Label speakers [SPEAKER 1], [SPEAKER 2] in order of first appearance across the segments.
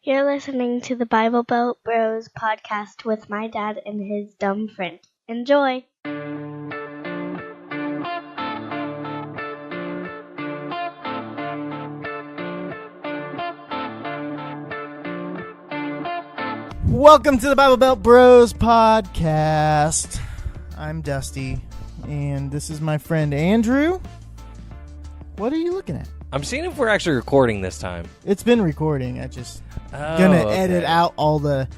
[SPEAKER 1] You're listening to the Bible Belt Bros podcast with my dad and his dumb friend. Enjoy!
[SPEAKER 2] Welcome to the Bible Belt Bros podcast. I'm Dusty, and this is my friend Andrew. What are you looking at?
[SPEAKER 3] I'm seeing if we're actually recording this time.
[SPEAKER 2] It's been recording. I just gonna edit out all the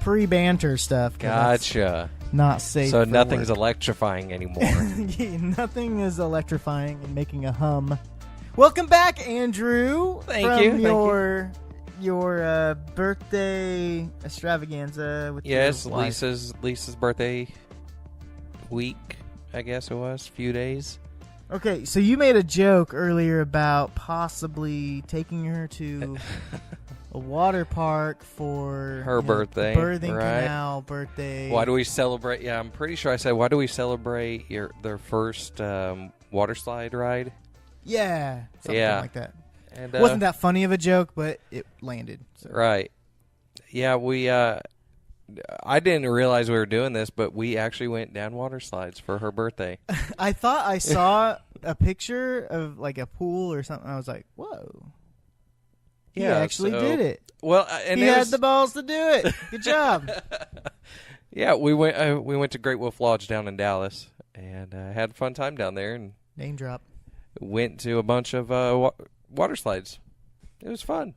[SPEAKER 2] pre-banter stuff.
[SPEAKER 3] Gotcha.
[SPEAKER 2] Not safe.
[SPEAKER 3] So
[SPEAKER 2] for
[SPEAKER 3] nothing's
[SPEAKER 2] work.
[SPEAKER 3] Electrifying anymore.
[SPEAKER 2] Nothing is electrifying and making a hum. Welcome back, Andrew.
[SPEAKER 3] Thank you.
[SPEAKER 2] Your birthday extravaganza with
[SPEAKER 3] Yes,
[SPEAKER 2] your wife.
[SPEAKER 3] Lisa's birthday week, I guess it was, few days.
[SPEAKER 2] Okay, so you made a joke earlier about possibly taking her to a water park for
[SPEAKER 3] Her birthday,
[SPEAKER 2] birthing
[SPEAKER 3] right?
[SPEAKER 2] canal birthday.
[SPEAKER 3] Why do we celebrate? Yeah, I'm pretty sure I said, why do we celebrate their first water slide ride?
[SPEAKER 2] Yeah, something like that.
[SPEAKER 3] And
[SPEAKER 2] It wasn't that funny of a joke, but it landed. So.
[SPEAKER 3] Right. Yeah, we. I didn't realize we were doing this, but we actually went down water slides for her birthday.
[SPEAKER 2] I thought I saw a picture of like a pool or something. I was like, "Whoa!" He actually did it.
[SPEAKER 3] Well, and
[SPEAKER 2] he had the balls to do it. Good job.
[SPEAKER 3] Yeah, we went to Great Wolf Lodge down in Dallas and had a fun time down there, and
[SPEAKER 2] Name drop.
[SPEAKER 3] went to a bunch of water slides. It was fun.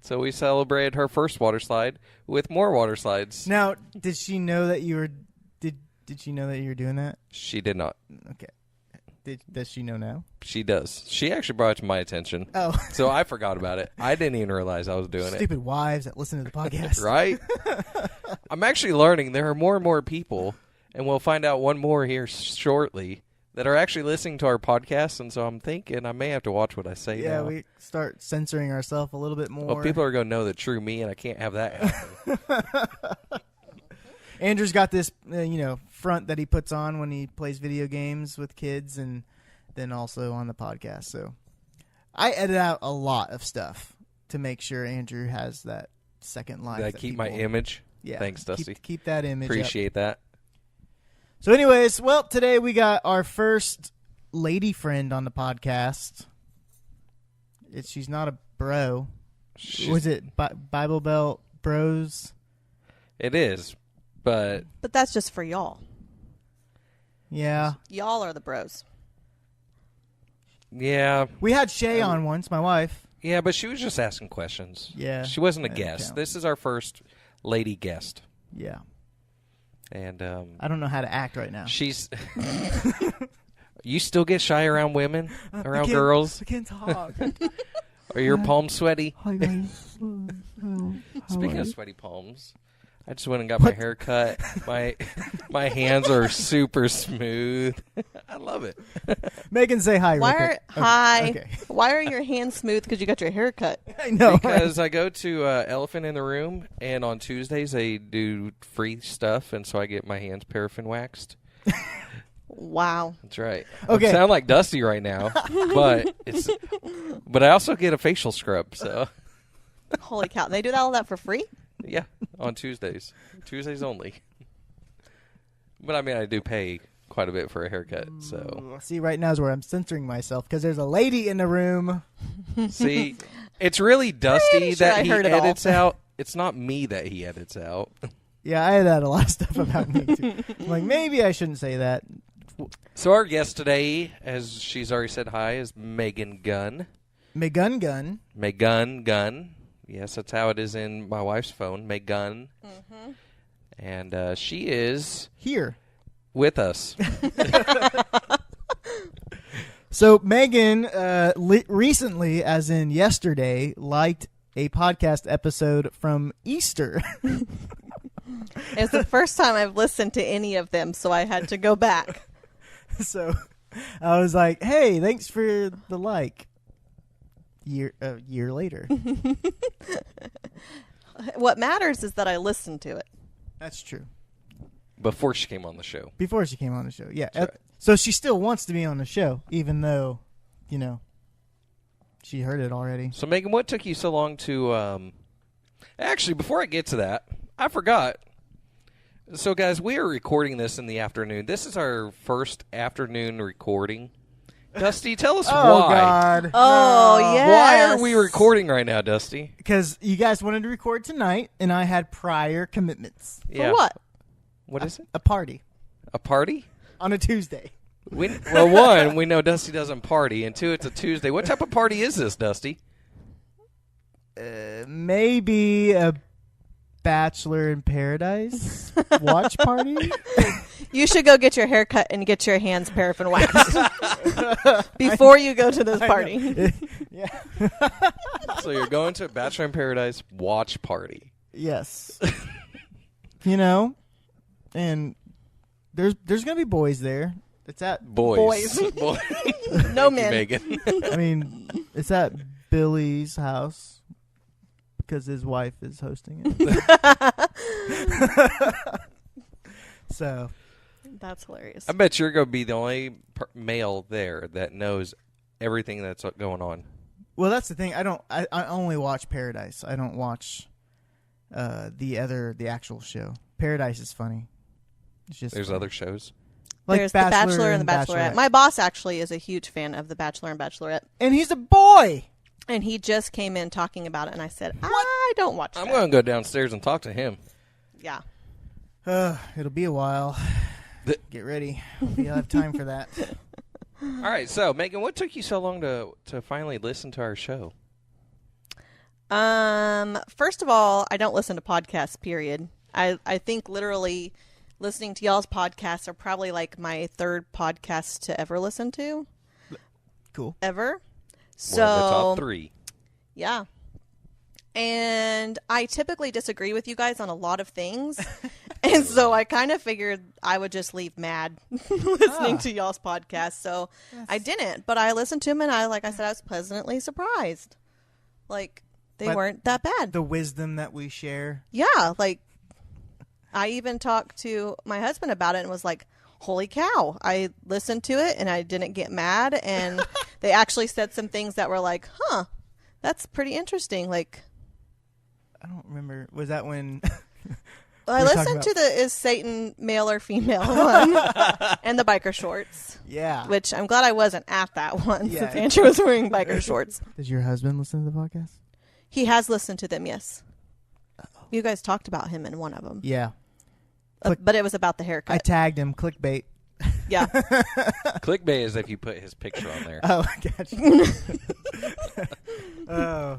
[SPEAKER 3] So we celebrated her first water slide with more water slides.
[SPEAKER 2] Now, did she know that you were? Did she know that you were doing that?
[SPEAKER 3] She did not.
[SPEAKER 2] Okay. Does she know now?
[SPEAKER 3] She does. She actually brought it to my attention.
[SPEAKER 2] Oh.
[SPEAKER 3] So I forgot about it. I didn't even realize I was doing
[SPEAKER 2] Stupid wives that listen to the podcast.
[SPEAKER 3] Right? I'm actually learning there are more and more people, and we'll find out one more here shortly, that are actually listening to our podcast, and so I'm thinking I may have to watch what I say now.
[SPEAKER 2] Yeah, we start censoring ourselves a little bit more.
[SPEAKER 3] Well, people are going to know the true me, and I can't have that happen.
[SPEAKER 2] Andrew's got this, front that he puts on when he plays video games with kids, and then also on the podcast. So I edit out a lot of stuff to make sure Andrew has that second life.
[SPEAKER 3] Did I keep my image?
[SPEAKER 2] Yeah.
[SPEAKER 3] Thanks, Dusty.
[SPEAKER 2] Keep that image.
[SPEAKER 3] Appreciate that.
[SPEAKER 2] So anyways, well, today we got our first lady friend on the podcast. She's not a bro. Was it Bible Belt Bros?
[SPEAKER 3] It is, but
[SPEAKER 4] that's just for y'all.
[SPEAKER 2] Yeah.
[SPEAKER 4] Y'all are the bros.
[SPEAKER 3] yeah.
[SPEAKER 2] We had Shay on once, my wife.
[SPEAKER 3] Yeah, but she was just asking questions.
[SPEAKER 2] Yeah.
[SPEAKER 3] She wasn't a
[SPEAKER 2] That
[SPEAKER 3] guest.
[SPEAKER 2] counts.
[SPEAKER 3] This is our first lady guest.
[SPEAKER 2] Yeah.
[SPEAKER 3] And
[SPEAKER 2] I don't know how to act right now.
[SPEAKER 3] she's... You still get shy around women? Around girls?
[SPEAKER 2] I can't talk.
[SPEAKER 3] Are your palms sweaty?
[SPEAKER 2] Hi, guys.
[SPEAKER 3] Speaking of sweaty palms, I just went and got my hair cut. My hands are super smooth. I love it.
[SPEAKER 2] Megan, say hi.
[SPEAKER 4] Why
[SPEAKER 2] real
[SPEAKER 4] are
[SPEAKER 2] quick.
[SPEAKER 4] hi?
[SPEAKER 2] Okay.
[SPEAKER 4] Why are your hands smooth? Because you got your hair cut.
[SPEAKER 2] I know.
[SPEAKER 3] Because I go to Elephant in the Room, and on Tuesdays they do free stuff, and so I get my hands paraffin waxed.
[SPEAKER 4] Wow.
[SPEAKER 3] That's right.
[SPEAKER 2] Okay.
[SPEAKER 3] I sound like Dusty right now, but I also get a facial scrub. So
[SPEAKER 4] Holy cow! They do all that for free?
[SPEAKER 3] yeah, on Tuesdays only. But I mean, I do pay quite a bit for a haircut. So
[SPEAKER 2] See, right now is where I'm censoring myself because there's a lady in the room.
[SPEAKER 3] see, it's really Dusty
[SPEAKER 4] Pretty sure I
[SPEAKER 3] that he
[SPEAKER 4] heard it all.
[SPEAKER 3] edits out. It's not me that he edits out.
[SPEAKER 2] Yeah, I had a lot of stuff about me too. I'm like, maybe I shouldn't say that.
[SPEAKER 3] So our guest today, as she's already said hi, is Megan Gunn.
[SPEAKER 2] Megan Gunn.
[SPEAKER 3] Megan Gunn. Yes, that's how it is in my wife's phone, Megan. Mm-hmm. And she is
[SPEAKER 2] Here.
[SPEAKER 3] with us.
[SPEAKER 2] So Megan recently, as in yesterday, liked a podcast episode from Easter.
[SPEAKER 4] It's the first time I've listened to any of them, so I had to go back.
[SPEAKER 2] So I was like, hey, thanks for the like. Year later.
[SPEAKER 4] What matters is that I listened to it.
[SPEAKER 2] That's true.
[SPEAKER 3] Before she came on the show.
[SPEAKER 2] Before she came on the show. Yeah.
[SPEAKER 3] That's right.
[SPEAKER 2] So she still wants to be on the show, even though, she heard it already.
[SPEAKER 3] So, Megan, what took you so long to Actually, before I get to that, I forgot. So, guys, we are recording this in the afternoon. This is our first afternoon recording. Dusty, tell us
[SPEAKER 2] Oh,
[SPEAKER 3] why.
[SPEAKER 2] God.
[SPEAKER 4] Oh,
[SPEAKER 2] No.
[SPEAKER 4] yes.
[SPEAKER 3] Why are we recording right now, Dusty?
[SPEAKER 2] Because you guys wanted to record tonight, and I had prior commitments.
[SPEAKER 3] Yeah.
[SPEAKER 4] For what?
[SPEAKER 3] What is it?
[SPEAKER 2] A party
[SPEAKER 3] A party?
[SPEAKER 2] on a Tuesday.
[SPEAKER 3] Well, one, we know Dusty doesn't party, and two, it's a Tuesday. What type of party is this, Dusty?
[SPEAKER 2] Maybe a Bachelor in Paradise watch party.
[SPEAKER 4] You should go get your hair cut and get your hands paraffin waxed before you go to this party.
[SPEAKER 2] Yeah.
[SPEAKER 3] So you're going to a Bachelor in Paradise watch party.
[SPEAKER 2] Yes. You know, and there's gonna be boys there. It's at
[SPEAKER 3] Boys.
[SPEAKER 4] No
[SPEAKER 3] Thank you,
[SPEAKER 4] men.
[SPEAKER 3] Megan.
[SPEAKER 2] I mean, it's at Billy's house because his wife is hosting it. So
[SPEAKER 4] That's hilarious.
[SPEAKER 3] I bet you're going to be the only male there that knows everything that's going on.
[SPEAKER 2] well, that's the thing. I only watch Paradise. I don't watch the actual show. Paradise is funny. It's just
[SPEAKER 3] There's
[SPEAKER 2] funny.
[SPEAKER 3] other shows.
[SPEAKER 2] Like
[SPEAKER 4] There's The Bachelor and The Bachelorette. My boss actually is a huge fan of The Bachelor and Bachelorette.
[SPEAKER 2] And he's a boy.
[SPEAKER 4] And he just came in talking about it, and I said, I don't watch
[SPEAKER 3] I'm
[SPEAKER 4] that.
[SPEAKER 3] going to go downstairs and talk to him.
[SPEAKER 4] Yeah.
[SPEAKER 2] It'll be a while. Get ready. You'll have time for that.
[SPEAKER 3] All right, so, Megan, what took you so long to finally listen to our show?
[SPEAKER 4] First of all, I don't listen to podcasts, period. I think literally listening to y'all's podcasts are probably like my third podcast to ever listen to.
[SPEAKER 2] Cool.
[SPEAKER 4] Ever. So,
[SPEAKER 3] One of the top three.
[SPEAKER 4] yeah. And I typically disagree with you guys on a lot of things. And so I kind of figured I would just leave mad listening to y'all's podcast. So I didn't, but I listened to them, and I was pleasantly surprised. Like, they
[SPEAKER 2] But
[SPEAKER 4] weren't that bad.
[SPEAKER 2] The wisdom that we share.
[SPEAKER 4] Yeah, like, I even talked to my husband about it and was like, holy cow, I listened to it and I didn't get mad. And they actually said some things that were like, that's pretty interesting. Like,
[SPEAKER 2] I don't remember. Was that when?
[SPEAKER 4] I
[SPEAKER 2] We're talking
[SPEAKER 4] listened to
[SPEAKER 2] about-
[SPEAKER 4] the is Satan male or female one and the biker shorts,
[SPEAKER 2] Yeah.
[SPEAKER 4] which I'm glad I wasn't at that one
[SPEAKER 2] Yeah.
[SPEAKER 4] since Andrew was wearing biker shorts.
[SPEAKER 2] Does your husband listen to the podcast?
[SPEAKER 4] He has listened to them, yes. You guys talked about him in one of them.
[SPEAKER 2] Yeah.
[SPEAKER 4] But it was about the
[SPEAKER 2] I
[SPEAKER 4] haircut.
[SPEAKER 2] tagged him. Clickbait.
[SPEAKER 4] Yeah.
[SPEAKER 3] Clickbait is if you put his picture on there.
[SPEAKER 2] Oh, I got you. Oh.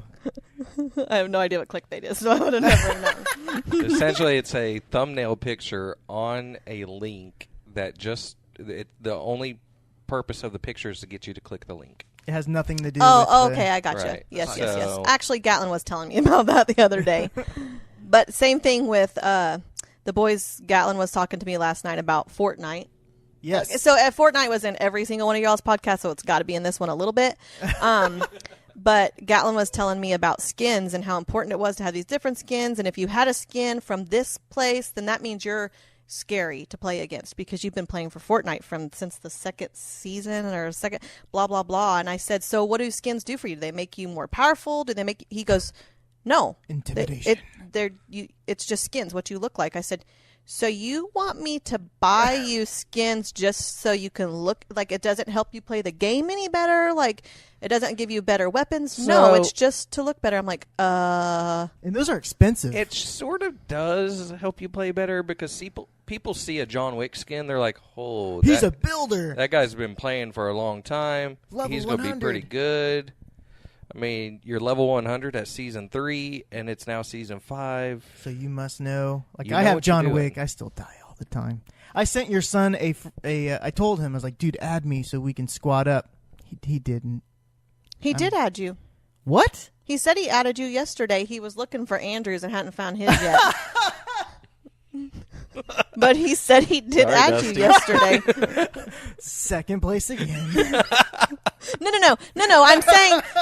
[SPEAKER 4] I have no idea what clickbait is, so I would have never known.
[SPEAKER 3] Essentially, it's a thumbnail picture on a link that the only purpose of the picture is to get you to click the link.
[SPEAKER 2] It has nothing to do
[SPEAKER 4] Oh,
[SPEAKER 2] with
[SPEAKER 4] okay, I got you.
[SPEAKER 3] Right.
[SPEAKER 4] Yes.
[SPEAKER 3] So-
[SPEAKER 4] Actually, Gatlin was telling me about that the other day. But same thing with the boys. Gatlin was talking to me last night about Fortnite.
[SPEAKER 2] Yes.
[SPEAKER 4] So Fortnite was in every single one of y'all's podcasts, so it's got to be in this one a little bit. But Gatlin was telling me about skins and how important it was to have these different skins. And if you had a skin from this place, then that means you're scary to play against because you've been playing for Fortnite since the second season or second blah, blah, blah. And I said, so what do skins do for you? Do they make you more powerful? Do they make... He goes, no.
[SPEAKER 2] Intimidation.
[SPEAKER 4] It's just skins, what you look like. I said... So you want me to buy you skins just so you can look like it doesn't help you play the game any better? Like it doesn't give you better weapons? No,
[SPEAKER 3] So-
[SPEAKER 4] it's just to look better. I'm like,
[SPEAKER 2] And those are expensive.
[SPEAKER 3] It sort of does help you play better because people see a John Wick skin, they're like, oh,
[SPEAKER 2] He's a builder.
[SPEAKER 3] that guy's been playing for a long time.
[SPEAKER 2] Level
[SPEAKER 3] He's going to be
[SPEAKER 2] 100.
[SPEAKER 3] pretty good. I mean, you're level 100 at season 3, and it's now season 5.
[SPEAKER 2] So you must know. Like
[SPEAKER 3] You
[SPEAKER 2] I
[SPEAKER 3] know
[SPEAKER 2] have
[SPEAKER 3] what you're
[SPEAKER 2] John
[SPEAKER 3] doing.
[SPEAKER 2] Wick. I still die all the time. I sent your son I told him, I was like, dude, add me so we can squad up. He didn't.
[SPEAKER 4] he did add you.
[SPEAKER 2] What?
[SPEAKER 4] He said he added you yesterday. He was looking for Andrews and hadn't found his yet. But he said he did
[SPEAKER 3] Sorry,
[SPEAKER 4] add
[SPEAKER 3] Dusty.
[SPEAKER 4] you yesterday.
[SPEAKER 2] Second place again.
[SPEAKER 4] No.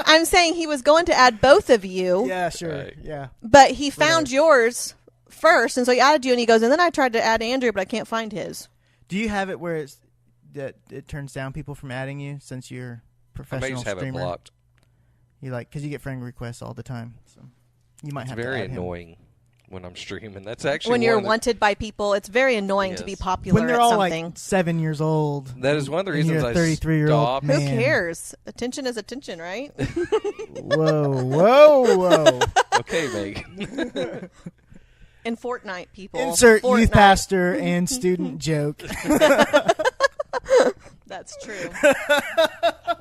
[SPEAKER 4] I'm saying he was going to add both of you.
[SPEAKER 2] Yeah, sure.
[SPEAKER 3] Right.
[SPEAKER 2] Yeah.
[SPEAKER 4] But he found yours first, and so he added you, and he goes, and then I tried to add Andrew, but I can't find his.
[SPEAKER 2] Do you have it where it turns down people from adding you since you're a
[SPEAKER 3] I may
[SPEAKER 2] professional
[SPEAKER 3] just have it
[SPEAKER 2] streamer?
[SPEAKER 3] blocked.
[SPEAKER 2] You because you get friend requests all the time. So You might
[SPEAKER 3] It's
[SPEAKER 2] have
[SPEAKER 3] very
[SPEAKER 2] to add him.
[SPEAKER 3] annoying when I'm streaming. That's actually
[SPEAKER 4] When you're
[SPEAKER 3] one of the-
[SPEAKER 4] wanted by people, it's very annoying to be
[SPEAKER 3] Yes.
[SPEAKER 4] popular
[SPEAKER 2] When they're
[SPEAKER 4] at
[SPEAKER 2] all
[SPEAKER 4] something.
[SPEAKER 2] like 7 years old.
[SPEAKER 3] That is one of the
[SPEAKER 2] and you're
[SPEAKER 3] reasons
[SPEAKER 2] a
[SPEAKER 3] I
[SPEAKER 2] 33-year-old
[SPEAKER 3] stopped.
[SPEAKER 4] Who
[SPEAKER 2] man.
[SPEAKER 4] cares? Attention is attention, right?
[SPEAKER 2] Whoa.
[SPEAKER 3] Okay, Megan.
[SPEAKER 4] In Fortnite, people.
[SPEAKER 2] Insert
[SPEAKER 4] Fortnite.
[SPEAKER 2] youth pastor and student joke.
[SPEAKER 4] That's true.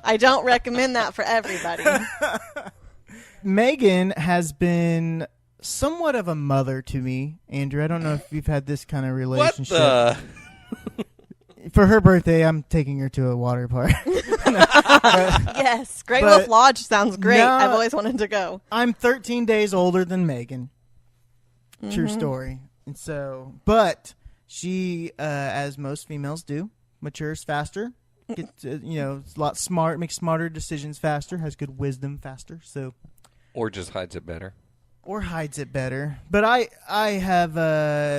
[SPEAKER 4] I don't recommend that for everybody.
[SPEAKER 2] Megan has been somewhat of a mother to me, Andrew. I don't know if you've had this kind of
[SPEAKER 3] What
[SPEAKER 2] relationship.
[SPEAKER 3] the?
[SPEAKER 2] For her birthday, I'm taking her to a water park.
[SPEAKER 4] Yes, Great
[SPEAKER 2] But-
[SPEAKER 4] Wolf Lodge sounds great.
[SPEAKER 2] No.
[SPEAKER 4] I've always wanted to go.
[SPEAKER 2] I'm 13 days older than Megan. True story. And so, but she, as most females do, matures faster. Gets, is a lot smart, makes smarter decisions faster, has good wisdom faster. So,
[SPEAKER 3] Or just hides it better.
[SPEAKER 2] or hides it better. But I have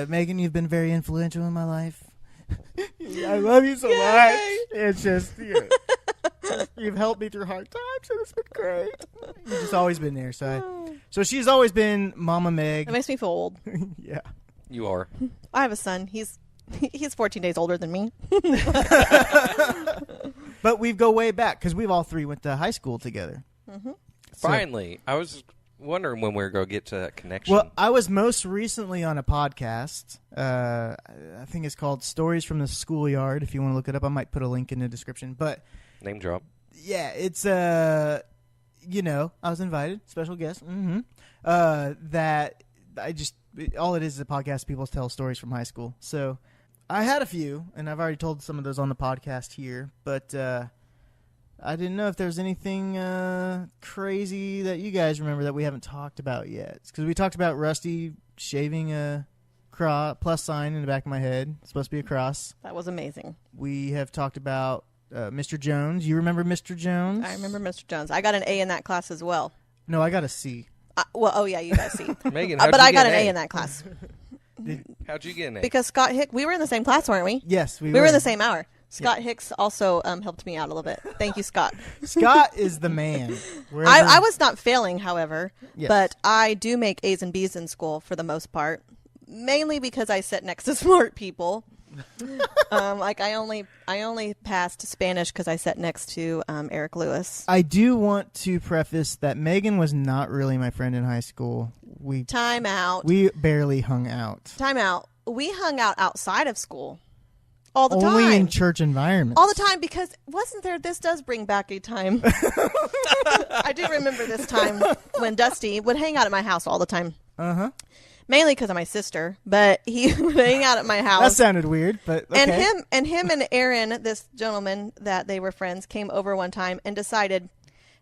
[SPEAKER 2] Megan. You've been very influential in my life. I love you so much. It's just you've helped me through hard times, and it's been great. You've just always been there. So she's always been Mama Meg.
[SPEAKER 4] It makes me feel old.
[SPEAKER 2] Yeah.
[SPEAKER 3] You are.
[SPEAKER 4] I have a son. He's 14 days older than me.
[SPEAKER 2] But we go way back because we've all three went to high school together.
[SPEAKER 4] Mm-hmm.
[SPEAKER 2] So-
[SPEAKER 3] Finally. I was wondering when we were going to get to that connection.
[SPEAKER 2] Well, I was most recently on a podcast. I think it's called Stories from the Schoolyard. If you want to look it up, I might put a link in the description. But
[SPEAKER 3] Name drop.
[SPEAKER 2] yeah, it's I was invited, special guest. That I just all it is a podcast. People tell stories from high school. So I had a few, and I've already told some of those on the podcast here. But I didn't know if there's anything crazy that you guys remember that we haven't talked about yet. Because we talked about Rusty shaving a plus sign in the back of my head. It's supposed to be a cross.
[SPEAKER 4] That was amazing.
[SPEAKER 2] We have talked about Mr. Jones. You remember Mr. Jones?
[SPEAKER 4] I remember Mr. Jones. I got an A in that class as well.
[SPEAKER 2] No, I got a C.
[SPEAKER 4] You got a C.
[SPEAKER 3] Megan,
[SPEAKER 4] But
[SPEAKER 3] how'd you
[SPEAKER 4] I
[SPEAKER 3] get
[SPEAKER 4] got an A in that class.
[SPEAKER 3] How'd you get an A?
[SPEAKER 4] Because Scott Hick, we were in the same class, weren't we?
[SPEAKER 2] Yes,
[SPEAKER 4] We were in the same hour. Scott Hicks also helped me out a little bit. Thank you, Scott.
[SPEAKER 2] Scott is the man.
[SPEAKER 4] I was not failing, however,
[SPEAKER 2] Yes.
[SPEAKER 4] but I do make A's and B's in school for the most part, mainly because I sit next to smart people. I only passed Spanish because I sat next to Eric Lewis.
[SPEAKER 2] I do want to preface that Megan was not really my friend in high school.
[SPEAKER 4] Time out.
[SPEAKER 2] We barely hung out.
[SPEAKER 4] Time out. We hung out outside of school all the time.
[SPEAKER 2] Only in church environments.
[SPEAKER 4] All the time, because wasn't there, this does bring back a time. I do remember this time when Dusty would hang out at my house all the time.
[SPEAKER 2] Uh-huh.
[SPEAKER 4] Mainly because of my sister, but he would hang out at my house.
[SPEAKER 2] That sounded weird, but okay.
[SPEAKER 4] And him and Aaron, this gentleman that they were friends, came over one time and decided,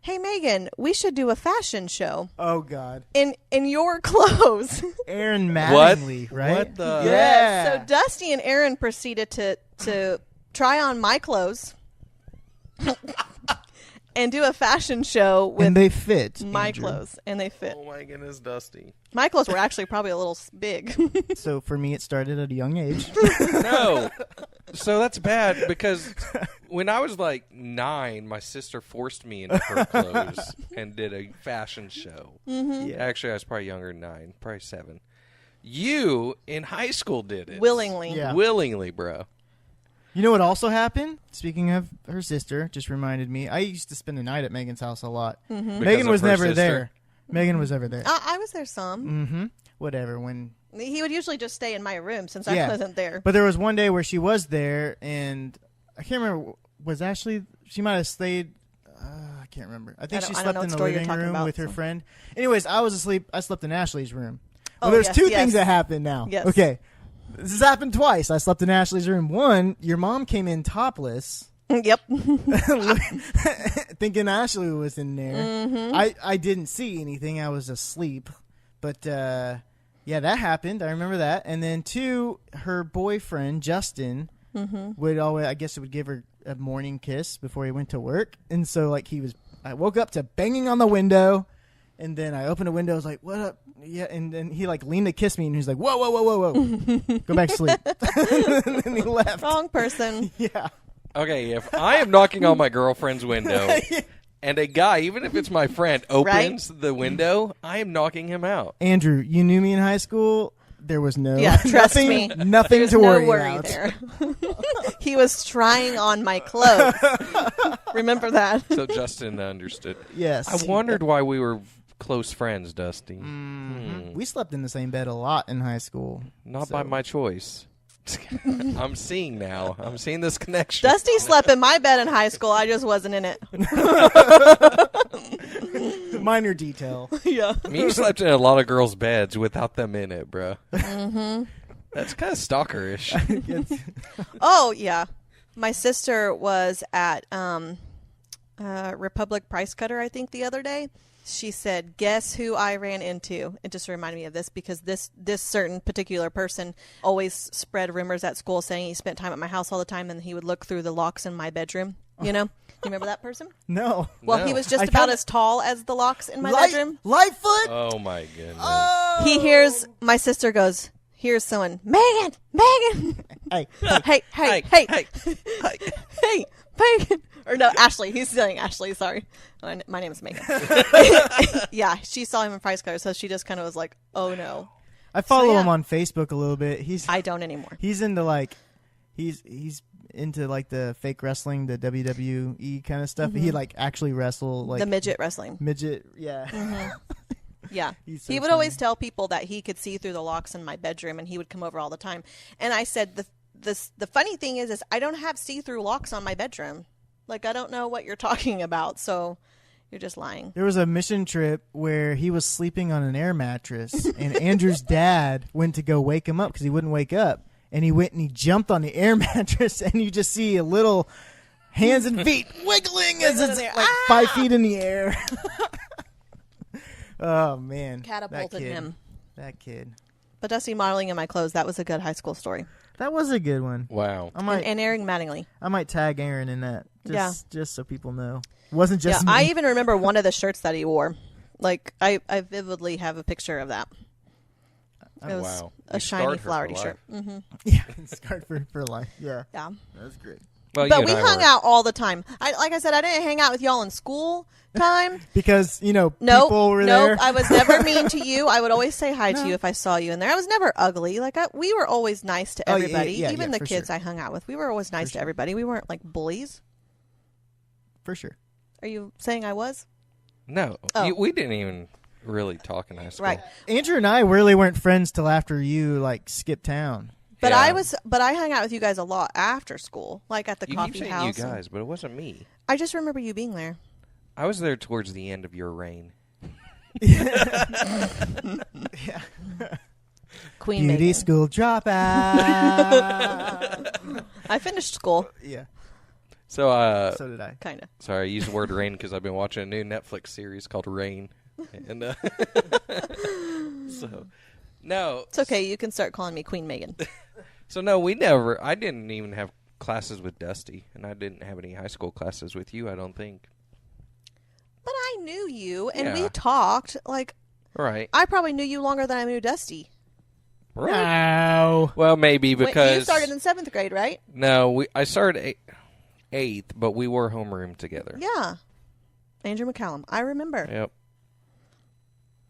[SPEAKER 4] "Hey Megan, we should do a fashion show
[SPEAKER 2] Oh, God.
[SPEAKER 4] in your clothes."
[SPEAKER 2] Aaron Mattingly, right?
[SPEAKER 3] What the-
[SPEAKER 2] Yeah.
[SPEAKER 4] So Dusty and Aaron proceeded to try on my clothes and do a fashion show with
[SPEAKER 2] and they fit.
[SPEAKER 4] my
[SPEAKER 2] Andrew.
[SPEAKER 4] clothes, and they fit.
[SPEAKER 3] Oh my goodness, Dusty.
[SPEAKER 4] My clothes were actually probably a little big.
[SPEAKER 2] So for me, it started at a young age.
[SPEAKER 3] No. So that's bad because when I was like 9, my sister forced me into her clothes and did a fashion show.
[SPEAKER 4] Mm-hmm.
[SPEAKER 2] Yeah.
[SPEAKER 3] Actually, I was probably younger than 9, probably 7. You in high school did it.
[SPEAKER 4] Willingly.
[SPEAKER 2] Yeah.
[SPEAKER 3] Willingly, bro.
[SPEAKER 2] You know what also happened? Speaking of her sister, just reminded me. I used to spend the night at Megan's house a lot.
[SPEAKER 4] Mm-hmm.
[SPEAKER 2] Megan
[SPEAKER 3] of
[SPEAKER 2] was
[SPEAKER 3] her
[SPEAKER 2] never
[SPEAKER 3] sister?
[SPEAKER 2] there. Megan was ever there.
[SPEAKER 4] I was there some.
[SPEAKER 2] Mm-hmm. Whatever. When
[SPEAKER 4] He would usually just stay in my room since
[SPEAKER 2] Yeah.
[SPEAKER 4] I wasn't there.
[SPEAKER 2] But there was one day where she was there, and I can't remember. Was Ashley? She might have stayed. I can't remember. I think
[SPEAKER 4] I
[SPEAKER 2] she
[SPEAKER 4] don't
[SPEAKER 2] slept
[SPEAKER 4] know
[SPEAKER 2] in
[SPEAKER 4] what
[SPEAKER 2] the
[SPEAKER 4] story you're
[SPEAKER 2] living
[SPEAKER 4] talking
[SPEAKER 2] room
[SPEAKER 4] about,
[SPEAKER 2] with her
[SPEAKER 4] so.
[SPEAKER 2] friend. Anyways, I was asleep. I slept in Ashley's room. Well,
[SPEAKER 4] Oh,
[SPEAKER 2] there's
[SPEAKER 4] yes,
[SPEAKER 2] two
[SPEAKER 4] yes.
[SPEAKER 2] things that happened now.
[SPEAKER 4] Yes.
[SPEAKER 2] Okay. This has happened twice. I slept in Ashley's room. One, your mom came in topless.
[SPEAKER 4] Yep.
[SPEAKER 2] Thinking Ashley was in there.
[SPEAKER 4] Mm-hmm.
[SPEAKER 2] I didn't see anything. I was asleep. But yeah, that happened. I remember that. And then 2, her boyfriend Justin would always, I guess, it would give her a morning kiss before he went to work. And so like I woke up to banging on the window, and then I opened the window. I was like, "What up?" Yeah, and then he like leaned to kiss me, and he was like, "Whoa, whoa, whoa, whoa, whoa, go back to sleep." And then he left.
[SPEAKER 4] Wrong person.
[SPEAKER 2] Yeah.
[SPEAKER 3] Okay, if I am knocking on my girlfriend's window and a guy, even if it's my friend, opens the window, I am knocking him out.
[SPEAKER 2] Andrew, you knew me in high school. There was no
[SPEAKER 4] trust
[SPEAKER 2] nothing,
[SPEAKER 4] me.
[SPEAKER 2] nothing
[SPEAKER 4] There's
[SPEAKER 2] to worry
[SPEAKER 4] no worry
[SPEAKER 2] about.
[SPEAKER 4] there. He was trying on my clothes. Remember that?
[SPEAKER 3] So Justin understood.
[SPEAKER 2] Yes.
[SPEAKER 3] I wondered why we were close friends, Dusty.
[SPEAKER 2] We slept in the same bed a lot in high school.
[SPEAKER 3] Not by my choice. I'm seeing now. I'm seeing this connection.
[SPEAKER 4] Dusty slept in my bed in high school. I just wasn't in it.
[SPEAKER 2] Minor detail.
[SPEAKER 4] Yeah.
[SPEAKER 3] I mean, you slept in a lot of girls' beds without them in it, bro. Mm-hmm. That's kind of stalkerish.
[SPEAKER 4] Oh, yeah. My sister was at Republic Price Cutter, I think, the other day. She said, guess who I ran into? It just reminded me of this because this certain particular person always spread rumors at school saying he spent time at my house all the time and he would look through the locks in my bedroom. You know? You remember that person?
[SPEAKER 2] No.
[SPEAKER 4] Well,
[SPEAKER 3] No.
[SPEAKER 4] he was just about as tall as the locks in my bedroom.
[SPEAKER 2] Lightfoot?
[SPEAKER 3] Oh, my goodness.
[SPEAKER 2] Oh.
[SPEAKER 4] He hears, my sister goes, here's someone, Megan!
[SPEAKER 2] Hey.
[SPEAKER 4] Hey,
[SPEAKER 3] Hey,
[SPEAKER 4] hey, Megan. Or no, Ashley. He's saying Ashley, sorry. My name is Megan. Yeah, she saw him in Price Cutter, so she just kind of was like, oh no.
[SPEAKER 2] I follow
[SPEAKER 4] yeah.
[SPEAKER 2] him on Facebook a little bit.
[SPEAKER 4] I don't anymore.
[SPEAKER 2] He's into like he's into like the fake wrestling, the WWE kind of stuff. He like actually wrestle like
[SPEAKER 4] The midget wrestling.
[SPEAKER 2] midget. Yeah.
[SPEAKER 4] Yeah.
[SPEAKER 2] He's so
[SPEAKER 4] He would
[SPEAKER 2] funny.
[SPEAKER 4] always tell people that he could see through the locks in my bedroom, and he would come over all the time. And I said, the funny thing is I don't have see-through locks on my bedroom. Like, I don't know what you're talking about, so you're just lying.
[SPEAKER 2] There was a mission trip where he was sleeping on an air mattress, and Andrew's dad went to go wake him up because he wouldn't wake up. And he went and he jumped on the air mattress, and you just see a little hands and feet wiggling as it's like 5 feet in the air. Oh, man.
[SPEAKER 4] Catapulted him.
[SPEAKER 2] That kid.
[SPEAKER 4] But Dusty modeling in my clothes, that was a good high school story.
[SPEAKER 2] That was a good one.
[SPEAKER 3] Wow.
[SPEAKER 4] And Aaron Mattingly.
[SPEAKER 2] I might tag Aaron in that.
[SPEAKER 4] Yeah.
[SPEAKER 2] Just so people know. It wasn't just
[SPEAKER 4] Yeah,
[SPEAKER 2] me.
[SPEAKER 4] I even remember one of the shirts that he wore. Like, I vividly have a picture of that. It was
[SPEAKER 3] Wow.
[SPEAKER 4] a
[SPEAKER 3] You
[SPEAKER 4] shiny,
[SPEAKER 3] scarred her for
[SPEAKER 4] flowery
[SPEAKER 3] life.
[SPEAKER 4] shirt. Mm-hmm.
[SPEAKER 2] Yeah, scarred for life. Yeah.
[SPEAKER 4] Yeah.
[SPEAKER 2] That's great.
[SPEAKER 3] Well,
[SPEAKER 4] But
[SPEAKER 3] you
[SPEAKER 4] we
[SPEAKER 3] and I
[SPEAKER 4] hung
[SPEAKER 3] were.
[SPEAKER 4] out all the time. Like I said, I didn't hang out with y'all in school time.
[SPEAKER 2] Because, people were
[SPEAKER 4] Nope.
[SPEAKER 2] there.
[SPEAKER 4] I was never mean to you. I would always say hi to you if I saw you in there. I was never ugly. Like we were always nice to
[SPEAKER 2] Oh, yeah,
[SPEAKER 4] everybody.
[SPEAKER 2] yeah,
[SPEAKER 4] Even
[SPEAKER 2] yeah,
[SPEAKER 4] the
[SPEAKER 2] for
[SPEAKER 4] kids
[SPEAKER 2] sure.
[SPEAKER 4] I hung out with, we were always nice to everybody. We weren't like bullies.
[SPEAKER 2] For sure.
[SPEAKER 4] Are you saying I was?
[SPEAKER 3] No.
[SPEAKER 4] Oh.
[SPEAKER 3] We didn't even really talk in high school.
[SPEAKER 4] Right.
[SPEAKER 2] Andrew and I really weren't friends till after you, skipped town.
[SPEAKER 4] But
[SPEAKER 3] Yeah.
[SPEAKER 4] I hung out with you guys a lot after school, like at the
[SPEAKER 3] You
[SPEAKER 4] coffee
[SPEAKER 3] keep saying
[SPEAKER 4] house.
[SPEAKER 3] you guys, but it wasn't me.
[SPEAKER 4] I just remember you being there.
[SPEAKER 3] I was there towards the end of your reign.
[SPEAKER 4] Queen
[SPEAKER 2] Beauty
[SPEAKER 4] Megan.
[SPEAKER 2] school dropout.
[SPEAKER 4] I finished school,
[SPEAKER 2] Yeah.
[SPEAKER 3] So,
[SPEAKER 2] So did I.
[SPEAKER 4] kind of.
[SPEAKER 3] sorry, I used the word rain because I've been watching a new Netflix series called Rain. And so, no.
[SPEAKER 4] It's okay. You can start calling me Queen Megan.
[SPEAKER 3] So, no, I didn't even have classes with Dusty, and I didn't have any high school classes with you, I don't think.
[SPEAKER 4] But I knew you, and
[SPEAKER 3] Yeah.
[SPEAKER 4] we talked. Like,
[SPEAKER 3] Right.
[SPEAKER 4] I probably knew you longer than I knew Dusty.
[SPEAKER 3] Right.
[SPEAKER 2] No.
[SPEAKER 3] Well, maybe because
[SPEAKER 4] You started in 7th grade, right?
[SPEAKER 3] no, I started eighth, but we were homeroom together.
[SPEAKER 4] Yeah. Andrew McCallum. I remember.
[SPEAKER 3] Yep.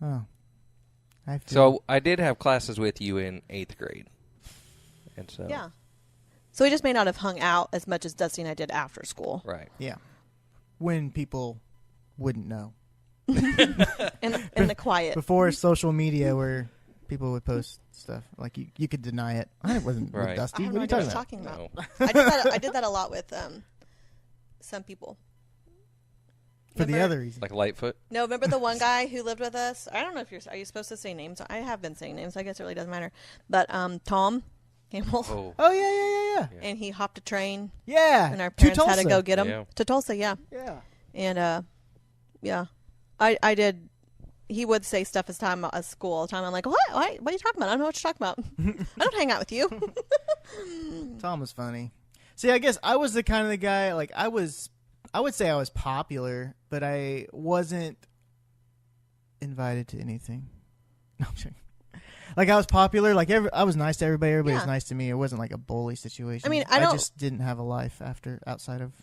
[SPEAKER 2] Oh.
[SPEAKER 3] So I did have classes with you in 8th grade, and so
[SPEAKER 4] Yeah. So we just may not have hung out as much as Dusty and I did after school.
[SPEAKER 3] right.
[SPEAKER 2] Yeah. When people wouldn't know.
[SPEAKER 4] In the quiet.
[SPEAKER 2] Before social media where people would post stuff. Like you could deny it. I wasn't
[SPEAKER 3] Right.
[SPEAKER 2] with Dusty.
[SPEAKER 4] I have
[SPEAKER 2] What
[SPEAKER 4] no
[SPEAKER 2] are you
[SPEAKER 4] idea
[SPEAKER 2] talking
[SPEAKER 4] what
[SPEAKER 2] about?
[SPEAKER 4] you're talking about.
[SPEAKER 3] No.
[SPEAKER 4] I did that a lot with some people.
[SPEAKER 2] For the
[SPEAKER 4] Remember-
[SPEAKER 2] other reason.
[SPEAKER 3] Like Lightfoot.
[SPEAKER 4] No, remember the one guy who lived with us? I don't know if are you supposed to say names? I have been saying names. I guess it really doesn't matter. But Tom Campbell,
[SPEAKER 3] Oh.
[SPEAKER 2] Oh yeah.
[SPEAKER 4] and he hopped a train,
[SPEAKER 2] Yeah.
[SPEAKER 4] and our
[SPEAKER 2] To
[SPEAKER 4] parents had to
[SPEAKER 2] Tulsa.
[SPEAKER 4] go get him
[SPEAKER 3] Yeah.
[SPEAKER 4] to Tulsa. Yeah,
[SPEAKER 2] Yeah.
[SPEAKER 4] and yeah, I did. He would say stuff as time at school all the time. I'm like, what? What are you talking about? I don't know what you're talking about. I don't hang out with you.
[SPEAKER 2] Tom was funny. See, I guess I was the kind of the guy, I would say I was popular, but I wasn't invited to anything. No, I'm joking. I was popular, I was nice to everybody was
[SPEAKER 4] Yeah.
[SPEAKER 2] nice to me. It wasn't like a bully situation.
[SPEAKER 4] I mean, I don't-
[SPEAKER 2] just didn't have a life outside of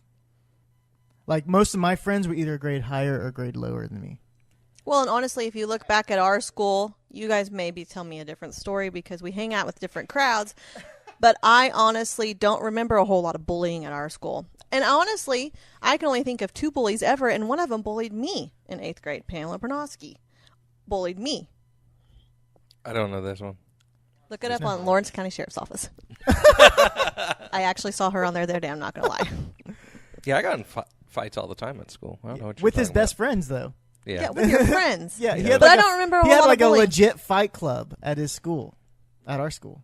[SPEAKER 2] Like, most of my friends were either a grade higher or a grade lower than me.
[SPEAKER 4] Well, and honestly, if you look back at our school, you guys maybe tell me a different story because we hang out with different crowds. But I honestly don't remember a whole lot of bullying at our school. And honestly, I can only think of 2 bullies ever, and one of them bullied me in 8th grade. Pamela Bernosky bullied me.
[SPEAKER 3] I don't know this one.
[SPEAKER 4] Look it up on Lawrence County Sheriff's Office. I actually saw her on there the other day. I'm not going to lie.
[SPEAKER 3] Yeah, I got in fights all the time at school. I don't know what you're
[SPEAKER 2] With his
[SPEAKER 3] talking
[SPEAKER 2] best friends, though.
[SPEAKER 3] about. Yeah.
[SPEAKER 4] Yeah, with your friends.
[SPEAKER 2] Yeah, he
[SPEAKER 3] Yeah.
[SPEAKER 2] had
[SPEAKER 4] But
[SPEAKER 2] like
[SPEAKER 4] I don't remember a
[SPEAKER 2] he
[SPEAKER 4] whole
[SPEAKER 2] had
[SPEAKER 4] lot
[SPEAKER 2] like
[SPEAKER 4] of
[SPEAKER 2] a
[SPEAKER 4] bullying.
[SPEAKER 2] legit fight club at his school, at our school.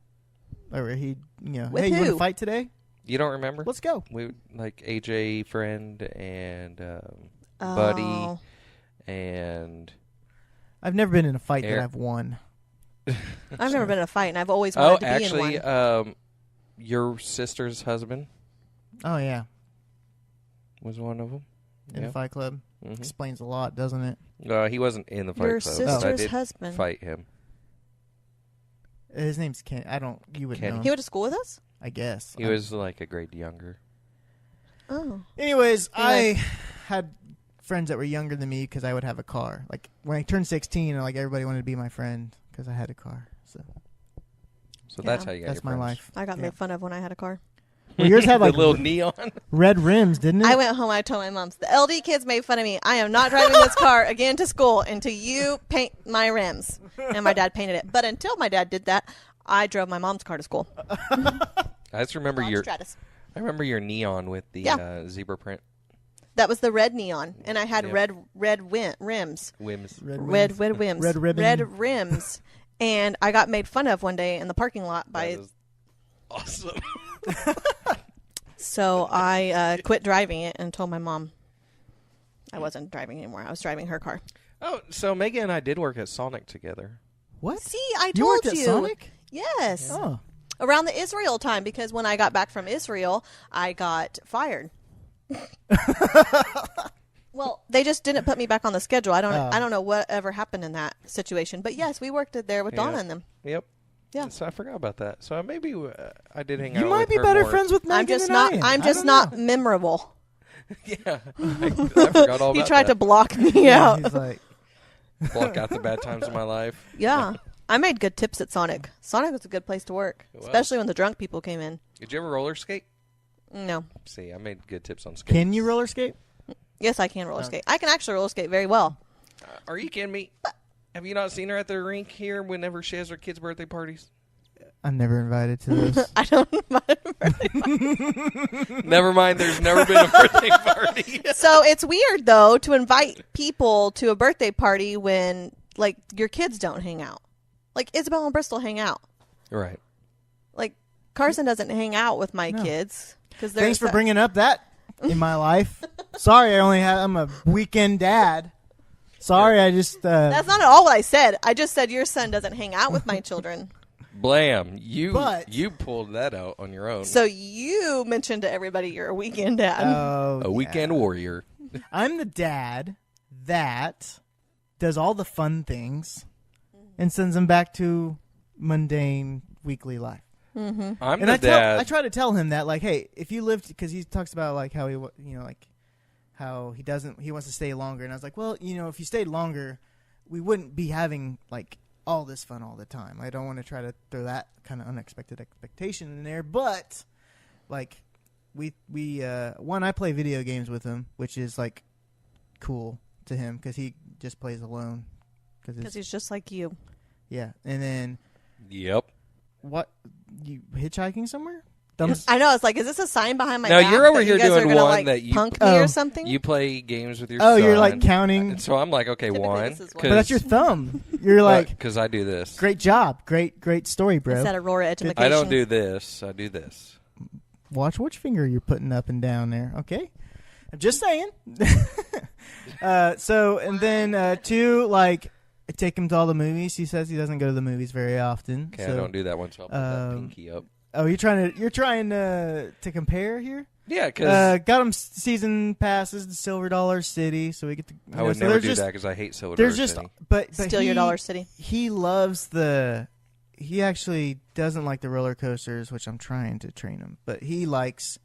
[SPEAKER 2] Where he,
[SPEAKER 4] With
[SPEAKER 2] hey, you want
[SPEAKER 4] who?
[SPEAKER 2] to fight today?
[SPEAKER 3] You don't remember?
[SPEAKER 2] Let's go.
[SPEAKER 3] We like AJ friend and Buddy
[SPEAKER 4] Oh.
[SPEAKER 3] and
[SPEAKER 2] I've never been in a fight that
[SPEAKER 3] Eric.
[SPEAKER 2] I've won.
[SPEAKER 4] I've never been in a fight, and I've always wanted to be
[SPEAKER 3] actually,
[SPEAKER 4] in one.
[SPEAKER 3] your sister's husband
[SPEAKER 2] Oh yeah,
[SPEAKER 3] was one of them.
[SPEAKER 2] in a fight club.
[SPEAKER 3] Mhm.
[SPEAKER 2] Explains a lot, doesn't it?
[SPEAKER 3] He wasn't in the fight
[SPEAKER 4] Your
[SPEAKER 3] club. but I
[SPEAKER 4] sister's
[SPEAKER 3] did
[SPEAKER 4] husband.
[SPEAKER 3] fight him.
[SPEAKER 2] His name's Ken. You wouldn't
[SPEAKER 3] Kenny.
[SPEAKER 2] know.
[SPEAKER 4] He went to school with us?
[SPEAKER 2] I guess.
[SPEAKER 3] He was like a grade younger.
[SPEAKER 4] Oh.
[SPEAKER 2] Anyways,
[SPEAKER 4] Anyway.
[SPEAKER 2] I had friends that were younger than me because I would have a car. Like when I turned 16, like everybody wanted to be my friend because I had a car. So
[SPEAKER 3] So that's
[SPEAKER 4] Yeah.
[SPEAKER 3] how you got
[SPEAKER 2] that's
[SPEAKER 3] your
[SPEAKER 2] my
[SPEAKER 3] friends.
[SPEAKER 2] life.
[SPEAKER 4] I got
[SPEAKER 2] Yeah.
[SPEAKER 4] made fun of when I had a car.
[SPEAKER 2] Well, yours had like
[SPEAKER 3] the little neon.
[SPEAKER 2] red rims, didn't it?
[SPEAKER 4] I went home. I told my mom, the LD kids made fun of me. I am not driving this car again to school until you paint my rims. And my dad painted it. But until my dad did that, I drove my mom's car to school.
[SPEAKER 3] I just remember
[SPEAKER 4] Dodge
[SPEAKER 3] your.
[SPEAKER 4] Stratus.
[SPEAKER 3] I remember your neon with the
[SPEAKER 4] Yeah.
[SPEAKER 3] zebra print
[SPEAKER 4] That was the red neon, and I had
[SPEAKER 3] Yep.
[SPEAKER 4] red rims,
[SPEAKER 3] whims.
[SPEAKER 2] Red
[SPEAKER 4] rims,
[SPEAKER 2] Red ribbon.
[SPEAKER 4] red rims, and I got made fun of one day in the parking lot by.
[SPEAKER 3] That is awesome.
[SPEAKER 4] So I quit driving it and told my mom I wasn't driving anymore. I was driving her car.
[SPEAKER 3] Oh, so Megan and I did work at Sonic together.
[SPEAKER 2] What?
[SPEAKER 4] See, I
[SPEAKER 2] You
[SPEAKER 4] told
[SPEAKER 2] worked at Sonic?
[SPEAKER 4] Yes.
[SPEAKER 2] Oh.
[SPEAKER 4] Around the Israel time, because when I got back from Israel, I got fired. Well, they just didn't put me back on the schedule. I don't know what ever happened in that situation. But yes, we worked it there with Donna
[SPEAKER 3] Yeah.
[SPEAKER 4] and them.
[SPEAKER 3] Yep.
[SPEAKER 4] Yeah.
[SPEAKER 3] So I forgot about that. So maybe I did hang out.
[SPEAKER 2] You might
[SPEAKER 3] with
[SPEAKER 2] be
[SPEAKER 3] her
[SPEAKER 2] better
[SPEAKER 3] more.
[SPEAKER 2] friends with Megan
[SPEAKER 4] I'm just
[SPEAKER 2] than
[SPEAKER 4] not.
[SPEAKER 2] I am.
[SPEAKER 4] I'm
[SPEAKER 2] I
[SPEAKER 4] just
[SPEAKER 2] don't
[SPEAKER 4] not
[SPEAKER 2] know.
[SPEAKER 4] memorable.
[SPEAKER 3] Yeah, I forgot all about
[SPEAKER 4] He tried to
[SPEAKER 3] that.
[SPEAKER 4] block me
[SPEAKER 2] Yeah,
[SPEAKER 4] out.
[SPEAKER 2] he's like,
[SPEAKER 3] Block out the bad times of my life.
[SPEAKER 4] Yeah. I made good tips at Sonic. Sonic was a good place to work,
[SPEAKER 3] It was.
[SPEAKER 4] especially when the drunk people came in.
[SPEAKER 3] Did you ever roller skate?
[SPEAKER 4] No.
[SPEAKER 3] See, I made good tips on skates.
[SPEAKER 2] can you roller skate?
[SPEAKER 4] Yes, I can roller skate. I can actually roller skate very well.
[SPEAKER 3] Are you kidding me? Have you not seen her at the rink here whenever she has her kids' birthday parties?
[SPEAKER 2] I'm never invited to those.
[SPEAKER 4] I don't
[SPEAKER 3] Never mind, there's never been a birthday party.
[SPEAKER 4] So it's weird though to invite people to a birthday party when like your kids don't hang out. Like Isabel and Bristol hang out.
[SPEAKER 3] Right.
[SPEAKER 4] Like Carson doesn't hang out with my kids because
[SPEAKER 2] Thanks for bringing up that in my life. Sorry, I'm a weekend dad. Sorry, I just.
[SPEAKER 4] That's not at all what I said. I just said your son doesn't hang out with my children.
[SPEAKER 3] Blam. You
[SPEAKER 2] But-
[SPEAKER 3] you pulled that out on your own.
[SPEAKER 4] So you mentioned to everybody you're a weekend dad.
[SPEAKER 2] Oh,
[SPEAKER 3] A weekend warrior.
[SPEAKER 2] I'm the dad that does all the fun things and sends them back to mundane weekly life.
[SPEAKER 3] I'm
[SPEAKER 2] And
[SPEAKER 3] the dad.
[SPEAKER 2] I try to tell him that, like, hey, if you lived, because he talks about like how he, like how he wants to stay longer, and I was like, well, if you stayed longer, we wouldn't be having like all this fun all the time. I don't want to try to throw that kind of unexpected expectation in there, but like we I play video games with him, which is like cool to him because he just plays alone.
[SPEAKER 4] Because he's just like you.
[SPEAKER 2] Yeah, and then
[SPEAKER 3] Yep.
[SPEAKER 2] what, you hitchhiking somewhere?
[SPEAKER 4] I know. It's like, is this a sign behind my
[SPEAKER 3] No,
[SPEAKER 4] back
[SPEAKER 3] you're over
[SPEAKER 4] that
[SPEAKER 3] here
[SPEAKER 4] you guys
[SPEAKER 3] doing
[SPEAKER 4] are gonna,
[SPEAKER 3] one
[SPEAKER 4] like,
[SPEAKER 3] that you-
[SPEAKER 4] punk me
[SPEAKER 2] Oh.
[SPEAKER 4] or something?
[SPEAKER 3] You play games with your
[SPEAKER 2] Oh,
[SPEAKER 3] son.
[SPEAKER 2] you're like counting.
[SPEAKER 3] And so I'm like, okay,
[SPEAKER 4] Typically
[SPEAKER 3] one.
[SPEAKER 4] this is one.
[SPEAKER 2] But that's your thumb. You're like,
[SPEAKER 3] Because I do this.
[SPEAKER 2] great job. Great story, bro.
[SPEAKER 4] Is that Aurora education?
[SPEAKER 3] I don't do this. I do this.
[SPEAKER 2] Watch which finger you're putting up and down there, okay? I'm just saying. And then two, like, I take him to all the movies. He says he doesn't go to the movies very often.
[SPEAKER 3] Okay,
[SPEAKER 2] so,
[SPEAKER 3] I don't do that one, so I'll put that pinky up.
[SPEAKER 2] Oh, you're trying to compare here?
[SPEAKER 3] Yeah, because
[SPEAKER 2] Got him season passes to Silver Dollar City, so we get to.
[SPEAKER 3] I would
[SPEAKER 2] so
[SPEAKER 3] never
[SPEAKER 2] there's
[SPEAKER 3] do
[SPEAKER 2] just,
[SPEAKER 3] that because I hate Silver
[SPEAKER 2] There's
[SPEAKER 3] Dollar
[SPEAKER 2] just,
[SPEAKER 3] City.
[SPEAKER 2] but
[SPEAKER 4] Steal your Dollar City.
[SPEAKER 2] He loves he actually doesn't like the roller coasters, which I'm trying to train him, but he likes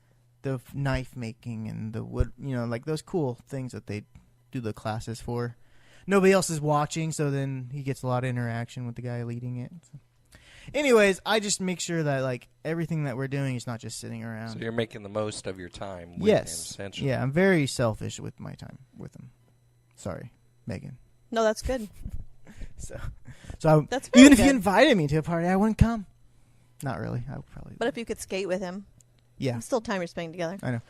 [SPEAKER 2] the knife making and the wood, like those cool things that they do the classes for. Nobody else is watching, so then he gets a lot of interaction with the guy leading it. So. Anyways, I just make sure that like everything that we're doing is not just sitting around.
[SPEAKER 3] So you're making the most of your time with him,
[SPEAKER 2] yes.
[SPEAKER 3] essentially.
[SPEAKER 2] Yeah, I'm very selfish with my time with him. Sorry, Megan.
[SPEAKER 4] No, that's good.
[SPEAKER 2] So
[SPEAKER 4] That's very
[SPEAKER 2] even if
[SPEAKER 4] good.
[SPEAKER 2] you invited me to a party, I wouldn't come. Not really. I would probably.
[SPEAKER 4] But if you could skate with him,
[SPEAKER 2] Yeah,
[SPEAKER 4] it's still time you're spending together.
[SPEAKER 2] I know.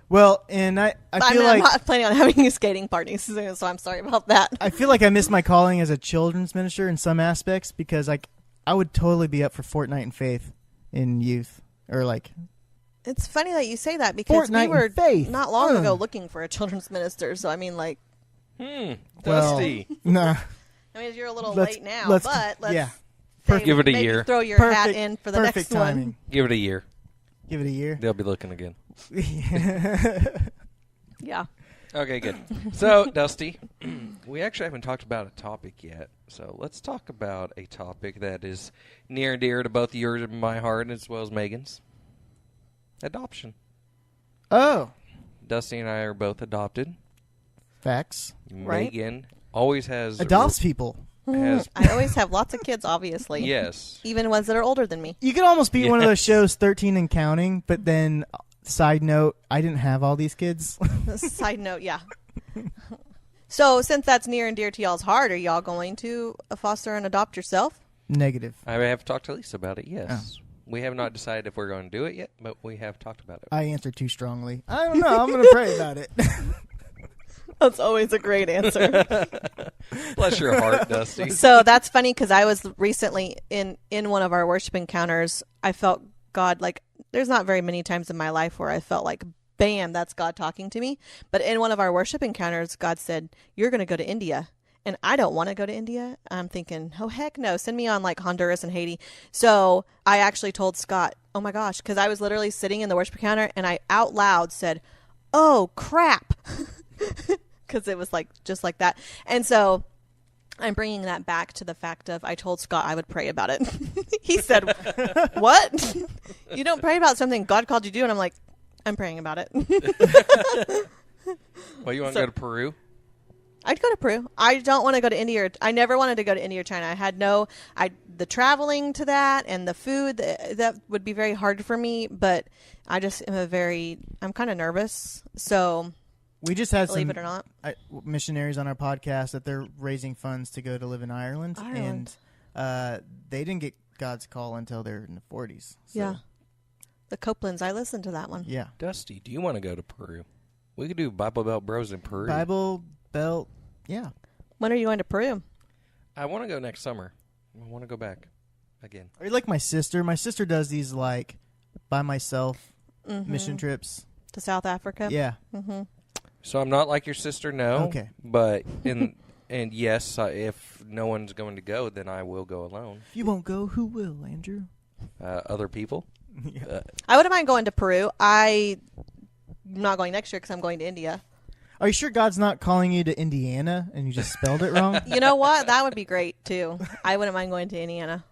[SPEAKER 2] Well, and I feel
[SPEAKER 4] I'm
[SPEAKER 2] like
[SPEAKER 4] not planning on having a skating party, so I'm sorry about that.
[SPEAKER 2] I feel like I miss my calling as a children's minister in some aspects because like I would totally be up for Fortnite and Faith in youth or like.
[SPEAKER 4] It's funny that you say that because
[SPEAKER 2] Fortnite
[SPEAKER 4] we were
[SPEAKER 2] and Faith.
[SPEAKER 4] not long ago looking for a children's minister. So I mean, like,
[SPEAKER 3] Dusty.
[SPEAKER 2] Nah.
[SPEAKER 4] I mean, you're a little
[SPEAKER 2] Let's-
[SPEAKER 4] late now,
[SPEAKER 2] let's-
[SPEAKER 4] but let's
[SPEAKER 2] yeah.
[SPEAKER 4] say
[SPEAKER 3] Give it a
[SPEAKER 4] maybe
[SPEAKER 3] year.
[SPEAKER 4] Throw your
[SPEAKER 2] Perfect,
[SPEAKER 4] hat in for the
[SPEAKER 2] perfect
[SPEAKER 4] next
[SPEAKER 2] timing.
[SPEAKER 4] one.
[SPEAKER 3] Give it a year.
[SPEAKER 2] Give it a year.
[SPEAKER 3] They'll be looking again.
[SPEAKER 4] Yeah.
[SPEAKER 3] Okay, good. So, Dusty, we actually haven't talked about a topic yet. So let's talk about a topic that is near and dear to both yours and my heart, as well as Megan's. Adoption.
[SPEAKER 2] Oh,
[SPEAKER 3] Dusty and I are both adopted.
[SPEAKER 2] facts.
[SPEAKER 4] Right.
[SPEAKER 3] Megan always has
[SPEAKER 2] Adopts people.
[SPEAKER 3] has
[SPEAKER 4] I always have lots of kids, obviously.
[SPEAKER 3] yes.
[SPEAKER 4] Even ones that are older than me.
[SPEAKER 2] You could almost be one of those
[SPEAKER 3] Yes.
[SPEAKER 2] shows, 13 and counting, but then, side note, I didn't have all these kids.
[SPEAKER 4] Side note, yeah. So, since that's near and dear to y'all's heart, are y'all going to foster and adopt yourself?
[SPEAKER 2] Negative.
[SPEAKER 3] I have talked to Lisa about it, yes. We have not decided if we're going to do it yet, but we have talked about it.
[SPEAKER 2] I answered too strongly. I don't know. I'm going to pray about it.
[SPEAKER 4] That's always a great answer.
[SPEAKER 3] Bless your heart, Dusty.
[SPEAKER 4] So that's funny because I was recently in one of our worship encounters. I felt God, like, there's not very many times in my life where I felt like, bam, that's God talking to me. But in one of our worship encounters, God said, you're going to go to India. And I don't want to go to India. I'm thinking, oh, heck no. Send me on like Honduras and Haiti. So I actually told Scott, oh my gosh, because I was literally sitting in the worship encounter and I out loud said, oh, crap. Because it was like just like that. And so I'm bringing that back to the fact of I told Scott I would pray about it. He said, what? You don't pray about something God called you to do? And I'm like, I'm praying about it.
[SPEAKER 3] Well, you want to go to Peru?
[SPEAKER 4] I'd go to Peru. I don't want to go to India. I never wanted to go to India or China. I had the traveling to that and the food, that would be very hard for me. But I just am I'm kind of nervous. So
[SPEAKER 2] We just had
[SPEAKER 4] believe
[SPEAKER 2] some
[SPEAKER 4] it or not.
[SPEAKER 2] missionaries on our podcast that they're raising funds to go to live in Ireland.
[SPEAKER 4] Ireland.
[SPEAKER 2] And they didn't get God's call until they're in the 40s. So,
[SPEAKER 4] Yeah. The Copelands. I listened to that one.
[SPEAKER 2] Yeah.
[SPEAKER 3] Dusty, do you want to go to Peru? We could do Bible Belt Bros in Peru.
[SPEAKER 2] Bible Belt. Yeah.
[SPEAKER 4] When are you going to Peru?
[SPEAKER 3] I want to go next summer. I want to go back again.
[SPEAKER 2] Are you like my sister? My sister does these like by myself mission trips.
[SPEAKER 4] To South Africa?
[SPEAKER 2] Yeah.
[SPEAKER 4] Mm-hmm.
[SPEAKER 3] So I'm not like your sister, no.
[SPEAKER 2] Okay.
[SPEAKER 3] But and yes, if no one's going to go, then I will go alone.
[SPEAKER 2] If you won't go, who will, Andrew?
[SPEAKER 3] Other people.
[SPEAKER 2] Yeah.
[SPEAKER 4] I wouldn't mind going to Peru. I'm not going next year because I'm going to India.
[SPEAKER 2] Are you sure God's not calling you to Indiana and you just spelled it wrong?
[SPEAKER 4] You know what? That would be great, too. I wouldn't mind going to Indiana.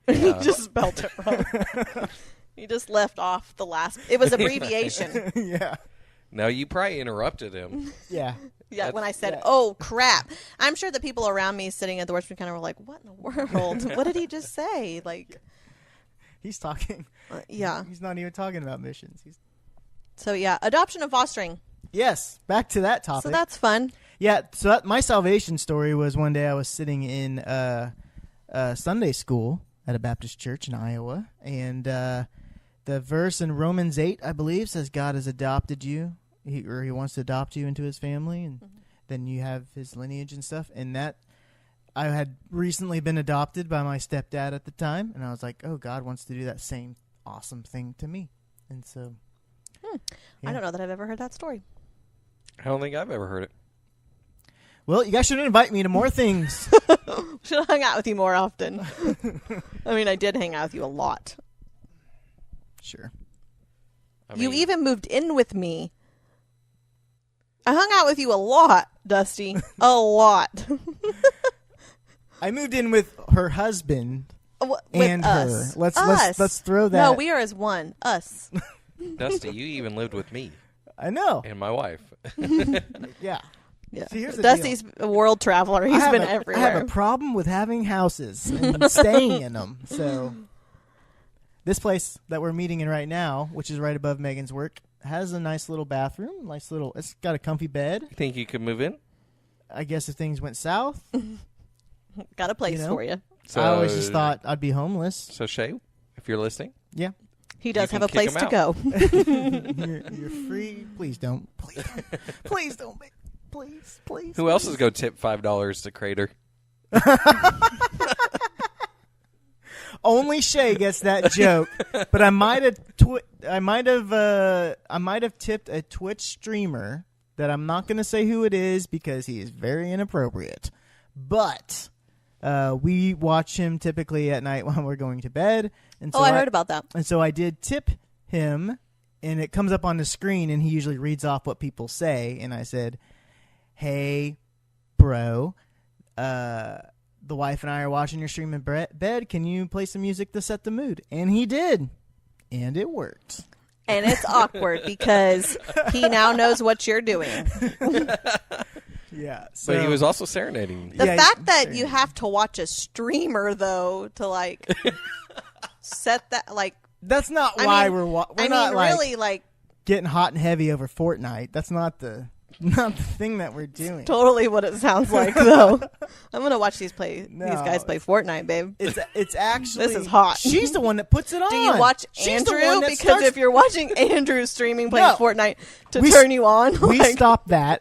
[SPEAKER 4] You just spelled it wrong. You just left off the last. It was abbreviation.
[SPEAKER 2] Yeah.
[SPEAKER 3] No, you probably interrupted him.
[SPEAKER 2] Yeah.
[SPEAKER 4] Yeah, when I said,
[SPEAKER 2] Yeah.
[SPEAKER 4] oh, crap. I'm sure the people around me sitting at the worship encounter were like, what in the world? What did he just say? Like,
[SPEAKER 2] He's talking.
[SPEAKER 4] yeah.
[SPEAKER 2] He's not even talking about missions.
[SPEAKER 4] So, yeah, adoption and fostering.
[SPEAKER 2] Yes. Back to that topic.
[SPEAKER 4] So that's fun.
[SPEAKER 2] Yeah, so my salvation story was one day I was sitting in Sunday school at a Baptist church in Iowa, and the verse in Romans 8, I believe, says God has adopted you, he wants to adopt you into his family, and then you have his lineage and stuff, and that I had recently been adopted by my stepdad at the time, and I was like, oh, God wants to do that same awesome thing to me, and so...
[SPEAKER 4] I don't know that I've ever heard that story.
[SPEAKER 3] I don't think I've ever heard it.
[SPEAKER 2] Well, you guys should invite me to more things.
[SPEAKER 4] Should have hung out with you more often. I mean, I did hang out with you a lot.
[SPEAKER 2] Sure.
[SPEAKER 4] You even moved in with me. I hung out with you a lot, Dusty. A lot.
[SPEAKER 2] I moved in with her husband
[SPEAKER 4] With
[SPEAKER 2] and
[SPEAKER 4] us.
[SPEAKER 2] her. Let's
[SPEAKER 4] Us.
[SPEAKER 2] throw that.
[SPEAKER 4] No, we are as one. Us.
[SPEAKER 3] Dusty, you even lived with me
[SPEAKER 2] I know.
[SPEAKER 3] and my wife.
[SPEAKER 2] Yeah.
[SPEAKER 4] Yeah.
[SPEAKER 2] See, here's the
[SPEAKER 4] Dusty's a world traveler. He's been everywhere.
[SPEAKER 2] I have a problem with having houses and staying in them. So this place that we're meeting in right now, which is right above Megan's work, has a nice little bathroom. It's got a comfy bed.
[SPEAKER 3] You think you could move in?
[SPEAKER 2] I guess if things went south,
[SPEAKER 4] Got a place
[SPEAKER 2] You know?
[SPEAKER 4] for you.
[SPEAKER 3] So,
[SPEAKER 2] I always just thought I'd be homeless.
[SPEAKER 3] So Shay, if you're listening,
[SPEAKER 2] Yeah.
[SPEAKER 4] He does
[SPEAKER 3] You
[SPEAKER 4] have
[SPEAKER 3] can
[SPEAKER 4] a
[SPEAKER 3] kick
[SPEAKER 4] place
[SPEAKER 3] him
[SPEAKER 4] to
[SPEAKER 3] out.
[SPEAKER 4] go.
[SPEAKER 2] You're free. Please don't. Please don't. Please.
[SPEAKER 3] who else is going to tip $5 to Crater?
[SPEAKER 2] Only Shay gets that joke, but I might have tipped a Twitch streamer that I'm not going to say who it is because he is very inappropriate. But we watch him typically at night when we're going to bed. And so
[SPEAKER 4] I heard about that.
[SPEAKER 2] And so I did tip him, and it comes up on the screen, and he usually reads off what people say. And I said, "Hey, bro, the wife and I are watching your stream in bed. Can you play some music to set the mood?" And he did, and it worked.
[SPEAKER 4] And it's awkward because he now knows what you're doing.
[SPEAKER 2] Yeah,
[SPEAKER 3] But he was also serenading.
[SPEAKER 4] The
[SPEAKER 2] Yeah,
[SPEAKER 4] fact that you have to watch a streamer, though, to like set that, like,
[SPEAKER 2] that's not
[SPEAKER 4] I
[SPEAKER 2] why
[SPEAKER 4] mean-
[SPEAKER 2] we're
[SPEAKER 4] I
[SPEAKER 2] not
[SPEAKER 4] mean,
[SPEAKER 2] like
[SPEAKER 4] really, like,
[SPEAKER 2] getting hot and heavy over Fortnite. That's not the thing that we're doing.
[SPEAKER 4] totally what it sounds like, though. I'm gonna watch these guys
[SPEAKER 2] No.
[SPEAKER 4] play Fortnite, babe.
[SPEAKER 2] It's actually
[SPEAKER 4] This is hot.
[SPEAKER 2] She's the one that puts it on.
[SPEAKER 4] Do you watch
[SPEAKER 2] She's the
[SPEAKER 4] Andrew?
[SPEAKER 2] one that
[SPEAKER 4] Because
[SPEAKER 2] starts-
[SPEAKER 4] if you're watching Andrew streaming playing
[SPEAKER 2] No.
[SPEAKER 4] Fortnite to
[SPEAKER 2] We-
[SPEAKER 4] turn you on,
[SPEAKER 2] we
[SPEAKER 4] like,
[SPEAKER 2] stopped that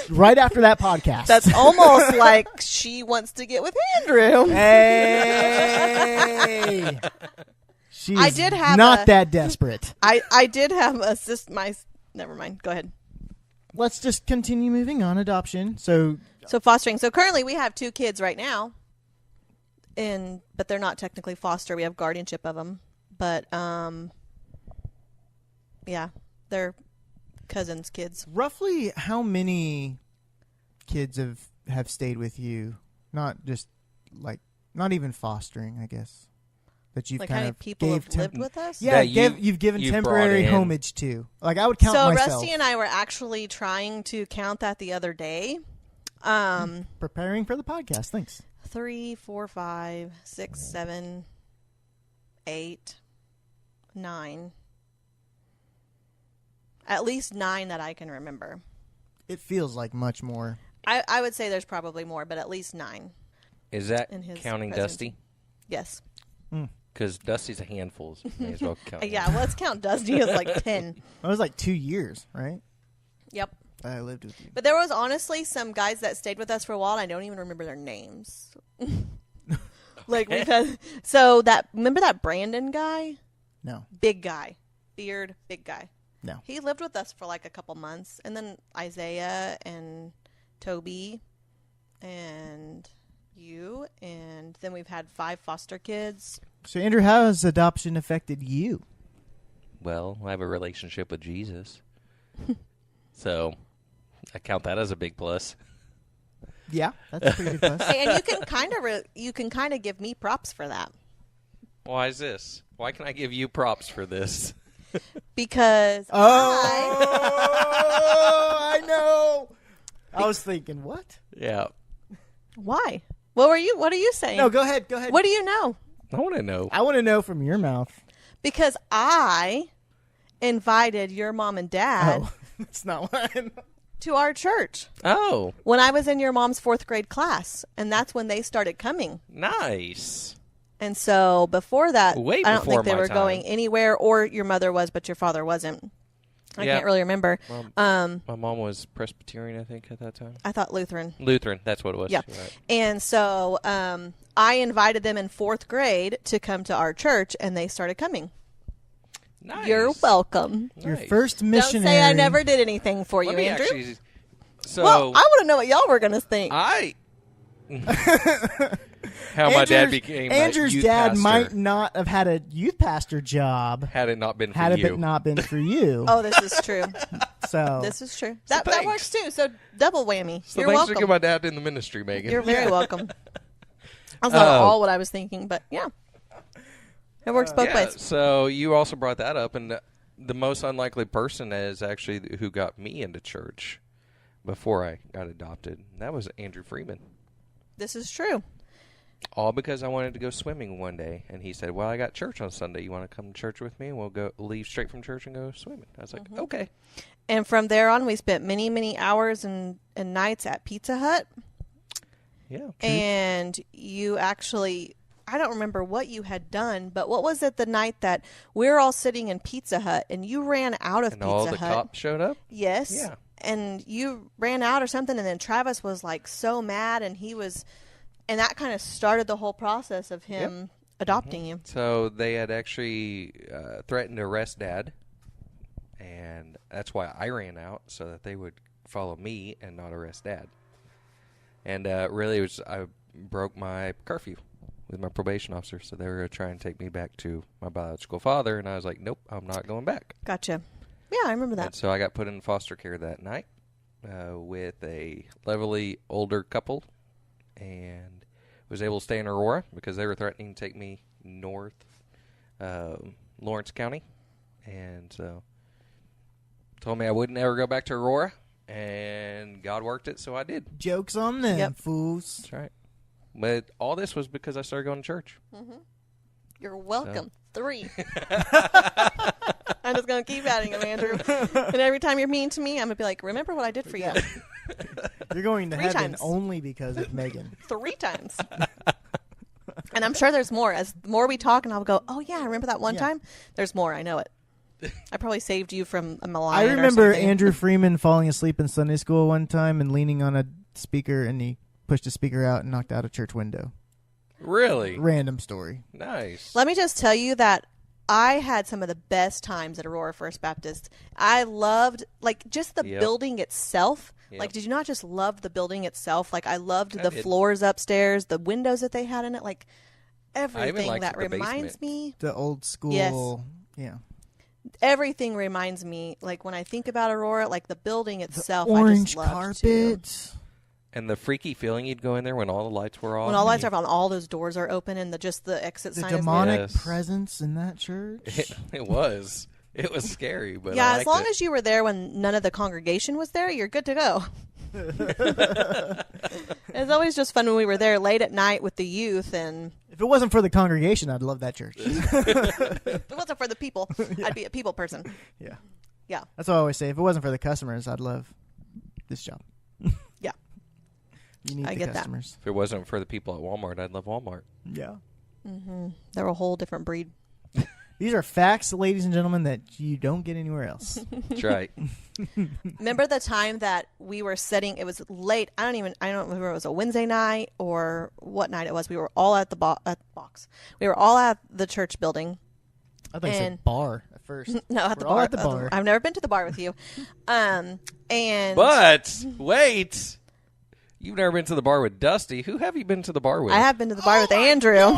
[SPEAKER 2] right after that podcast.
[SPEAKER 4] that's almost like she wants to get with Andrew.
[SPEAKER 2] Hey, she's
[SPEAKER 4] I did have
[SPEAKER 2] not that desperate.
[SPEAKER 4] I did have never mind. Go ahead.
[SPEAKER 2] Let's just continue moving on. Adoption. So
[SPEAKER 4] So fostering. So currently we have 2 kids right now, but they're not technically foster. We have guardianship of them, but yeah, they're cousins' kids.
[SPEAKER 2] roughly how many kids have stayed with you? Not just like not even fostering, I guess. That you've
[SPEAKER 4] Like how
[SPEAKER 2] kind
[SPEAKER 4] many
[SPEAKER 2] of
[SPEAKER 4] people
[SPEAKER 2] gave
[SPEAKER 4] have lived with us?
[SPEAKER 2] Yeah,
[SPEAKER 3] That
[SPEAKER 2] you've given
[SPEAKER 3] you
[SPEAKER 2] temporary
[SPEAKER 3] brought in.
[SPEAKER 2] homage to. Like I would count
[SPEAKER 4] So
[SPEAKER 2] myself.
[SPEAKER 4] Rusty and I were actually trying to count that the other day.
[SPEAKER 2] Preparing for the podcast. Thanks.
[SPEAKER 4] 3, 4, 5, 6, 7, 8, 9. At least 9 that I can remember.
[SPEAKER 2] It feels like much more.
[SPEAKER 4] I would say there's probably more, but at least 9.
[SPEAKER 3] Is that
[SPEAKER 4] In his
[SPEAKER 3] counting
[SPEAKER 4] presence.
[SPEAKER 3] Dusty?
[SPEAKER 4] Yes.
[SPEAKER 3] Because Dusty's a handful. So may as well count him.
[SPEAKER 4] Yeah, let's count Dusty as like 10.
[SPEAKER 2] It was like 2 years, right?
[SPEAKER 4] Yep.
[SPEAKER 2] I lived with you.
[SPEAKER 4] But there was honestly some guys that stayed with us for a while, and I don't even remember their names. Like we've had, remember that Brandon guy?
[SPEAKER 2] No.
[SPEAKER 4] Big guy. Beard, big guy.
[SPEAKER 2] No.
[SPEAKER 4] He lived with us for like a couple months, and then Isaiah and Toby and you, and then we've had 5 foster kids.
[SPEAKER 2] So Andrew, how has adoption affected you?
[SPEAKER 3] Well, I have a relationship with Jesus. So I count that as a big plus.
[SPEAKER 2] Yeah, that's a pretty good plus.
[SPEAKER 4] And you can kind of give me props for that.
[SPEAKER 3] Why is this? Why can I give you props for this?
[SPEAKER 4] Because
[SPEAKER 2] I know. I was thinking, what?
[SPEAKER 3] Yeah.
[SPEAKER 4] Why? What are you saying?
[SPEAKER 2] No, go ahead. Go ahead.
[SPEAKER 4] What do you know?
[SPEAKER 3] I want to know.
[SPEAKER 2] I want to know from your mouth.
[SPEAKER 4] Because I invited your mom and dad
[SPEAKER 2] Oh, that's not what I know.
[SPEAKER 4] to our church
[SPEAKER 3] Oh,
[SPEAKER 4] when I was in your mom's 4th grade class, and that's when they started coming.
[SPEAKER 3] nice.
[SPEAKER 4] And so before that,
[SPEAKER 3] Way
[SPEAKER 4] I don't
[SPEAKER 3] before
[SPEAKER 4] think they
[SPEAKER 3] my
[SPEAKER 4] were
[SPEAKER 3] time.
[SPEAKER 4] going anywhere, or your mother was, but your father wasn't. I
[SPEAKER 3] Yeah.
[SPEAKER 4] can't really remember.
[SPEAKER 3] My mom was Presbyterian, I think, at that time.
[SPEAKER 4] I thought Lutheran.
[SPEAKER 3] Lutheran, that's what it was.
[SPEAKER 4] Yeah.
[SPEAKER 3] You're right.
[SPEAKER 4] And so I invited them in 4th grade to come to our church, and they started coming.
[SPEAKER 3] Nice.
[SPEAKER 4] You're welcome.
[SPEAKER 2] Your
[SPEAKER 3] Nice.
[SPEAKER 2] first missionary.
[SPEAKER 4] Don't say I never did anything for you,
[SPEAKER 3] Let me
[SPEAKER 4] Andrew.
[SPEAKER 3] actually. So
[SPEAKER 4] Well, I want to know what y'all were going to think.
[SPEAKER 3] How my dad became
[SPEAKER 2] Andrew's
[SPEAKER 3] a youth
[SPEAKER 2] dad
[SPEAKER 3] pastor,
[SPEAKER 2] might not have had a youth pastor job
[SPEAKER 3] had it not been for
[SPEAKER 2] had
[SPEAKER 3] you.
[SPEAKER 2] it not been for you.
[SPEAKER 4] Oh, this is true.
[SPEAKER 2] So
[SPEAKER 4] This is true. That
[SPEAKER 3] thanks.
[SPEAKER 4] works too. So double whammy.
[SPEAKER 3] So
[SPEAKER 4] You're
[SPEAKER 3] thanks
[SPEAKER 4] welcome.
[SPEAKER 3] for getting my dad in the ministry, Megan.
[SPEAKER 4] You're very welcome. That's not all what I was thinking, but yeah. It works both
[SPEAKER 3] yeah,
[SPEAKER 4] ways.
[SPEAKER 3] so you also brought that up, and the most unlikely person is actually who got me into church before I got adopted. That was Andrew Freeman.
[SPEAKER 4] This is true.
[SPEAKER 3] All because I wanted to go swimming one day, and he said, "Well, I got church on Sunday. You want to come to church with me? And we'll leave straight from church and go swimming." I was like, "Okay."
[SPEAKER 4] And from there on, we spent many, many hours and nights at Pizza Hut.
[SPEAKER 3] Yeah.
[SPEAKER 4] And you actually, I don't remember what you had done, but what was it the night that we were all sitting in Pizza Hut and you ran out of
[SPEAKER 3] And
[SPEAKER 4] Pizza
[SPEAKER 3] all
[SPEAKER 4] Hut?
[SPEAKER 3] the cops showed up?
[SPEAKER 4] Yes.
[SPEAKER 3] Yeah.
[SPEAKER 4] And you ran out or something, and then Travis was like so mad, and and that kind of started the whole process of him adopting you.
[SPEAKER 3] So they had actually threatened to arrest Dad, and that's why I ran out, so that they would follow me and not arrest Dad. And really, I broke my curfew with my probation officer, so they were going to try and take me back to my biological father, and I was like, nope, I'm not going back.
[SPEAKER 4] Gotcha. Yeah, I remember that.
[SPEAKER 3] And so I got put in foster care that night with a levelly older couple, and was able to stay in Aurora because they were threatening to take me north Lawrence County, and so told me I wouldn't ever go back to Aurora, and God worked it, so I did.
[SPEAKER 2] Joke's on them,
[SPEAKER 4] Yep.
[SPEAKER 2] fools.
[SPEAKER 3] That's right. But all this was because I started going to church.
[SPEAKER 4] You're welcome. 3. I'm just going to keep adding them, Andrew. And every time you're mean to me, I'm going to be like, remember what I did for you?
[SPEAKER 2] You're going to
[SPEAKER 4] 3
[SPEAKER 2] heaven
[SPEAKER 4] times.
[SPEAKER 2] only because of Megan.
[SPEAKER 4] 3 times. And I'm sure there's more. As the more we talk, and I'll go, oh, yeah, I remember that one time? There's more. I know it. I probably saved you from a malign.
[SPEAKER 2] I remember
[SPEAKER 4] or something.
[SPEAKER 2] Andrew Freeman falling asleep in Sunday school one time and leaning on a speaker, and he pushed a speaker out and knocked out a church window.
[SPEAKER 3] Really?
[SPEAKER 2] Random story.
[SPEAKER 3] Nice.
[SPEAKER 4] Let me just tell you that I had some of the best times at Aurora First Baptist. I loved, just the building itself.
[SPEAKER 3] Yep.
[SPEAKER 4] Did you not just love the building itself? I loved
[SPEAKER 3] I
[SPEAKER 4] the
[SPEAKER 3] did.
[SPEAKER 4] floors upstairs, the windows that they had in it, everything
[SPEAKER 3] liked
[SPEAKER 4] that
[SPEAKER 3] the
[SPEAKER 4] reminds
[SPEAKER 3] basement.
[SPEAKER 4] me.
[SPEAKER 2] The old school.
[SPEAKER 4] Yes.
[SPEAKER 2] Yeah.
[SPEAKER 4] Everything reminds me, when I think about Aurora, the building itself,
[SPEAKER 2] Orange
[SPEAKER 4] I just loved
[SPEAKER 2] carpet.
[SPEAKER 3] And the freaky feeling you'd go in there when all the lights were off.
[SPEAKER 4] When all lights are on, all those doors are open, and the exit
[SPEAKER 2] The
[SPEAKER 4] sign is
[SPEAKER 2] demonic
[SPEAKER 3] Yes.
[SPEAKER 2] presence in that church.
[SPEAKER 3] It was. It was scary, but
[SPEAKER 4] yeah,
[SPEAKER 3] I
[SPEAKER 4] as
[SPEAKER 3] liked
[SPEAKER 4] long
[SPEAKER 3] it.
[SPEAKER 4] as you were there when none of the congregation was there, you're good to go. It's always just fun when we were there late at night with the youth, and
[SPEAKER 2] If it wasn't for the congregation, I'd love that church.
[SPEAKER 4] if it wasn't for the people, I'd be a people person.
[SPEAKER 2] Yeah.
[SPEAKER 4] Yeah.
[SPEAKER 2] That's what I always say. If it wasn't for the customers, I'd love this job.
[SPEAKER 4] Yeah.
[SPEAKER 2] You need
[SPEAKER 4] I
[SPEAKER 2] the
[SPEAKER 4] get that.
[SPEAKER 2] customers.
[SPEAKER 3] If it wasn't for the people at Walmart, I'd love Walmart.
[SPEAKER 2] Yeah.
[SPEAKER 4] They're a whole different breed.
[SPEAKER 2] These are facts, ladies and gentlemen, that you don't get anywhere else.
[SPEAKER 3] That's right.
[SPEAKER 4] Remember the time that we were sitting, it was late. I don't remember if it was a Wednesday night or what night it was. We were all at the box. We were all at the church building.
[SPEAKER 2] I thought you
[SPEAKER 4] And-
[SPEAKER 2] said bar at first.
[SPEAKER 4] No, at the
[SPEAKER 2] We're all
[SPEAKER 4] bar.
[SPEAKER 2] at the bar.
[SPEAKER 4] I've never been to the bar with you. And
[SPEAKER 3] But wait, you've never been to the bar with Dusty. Who have you been to the bar with?
[SPEAKER 4] I have been to the bar with Andrew.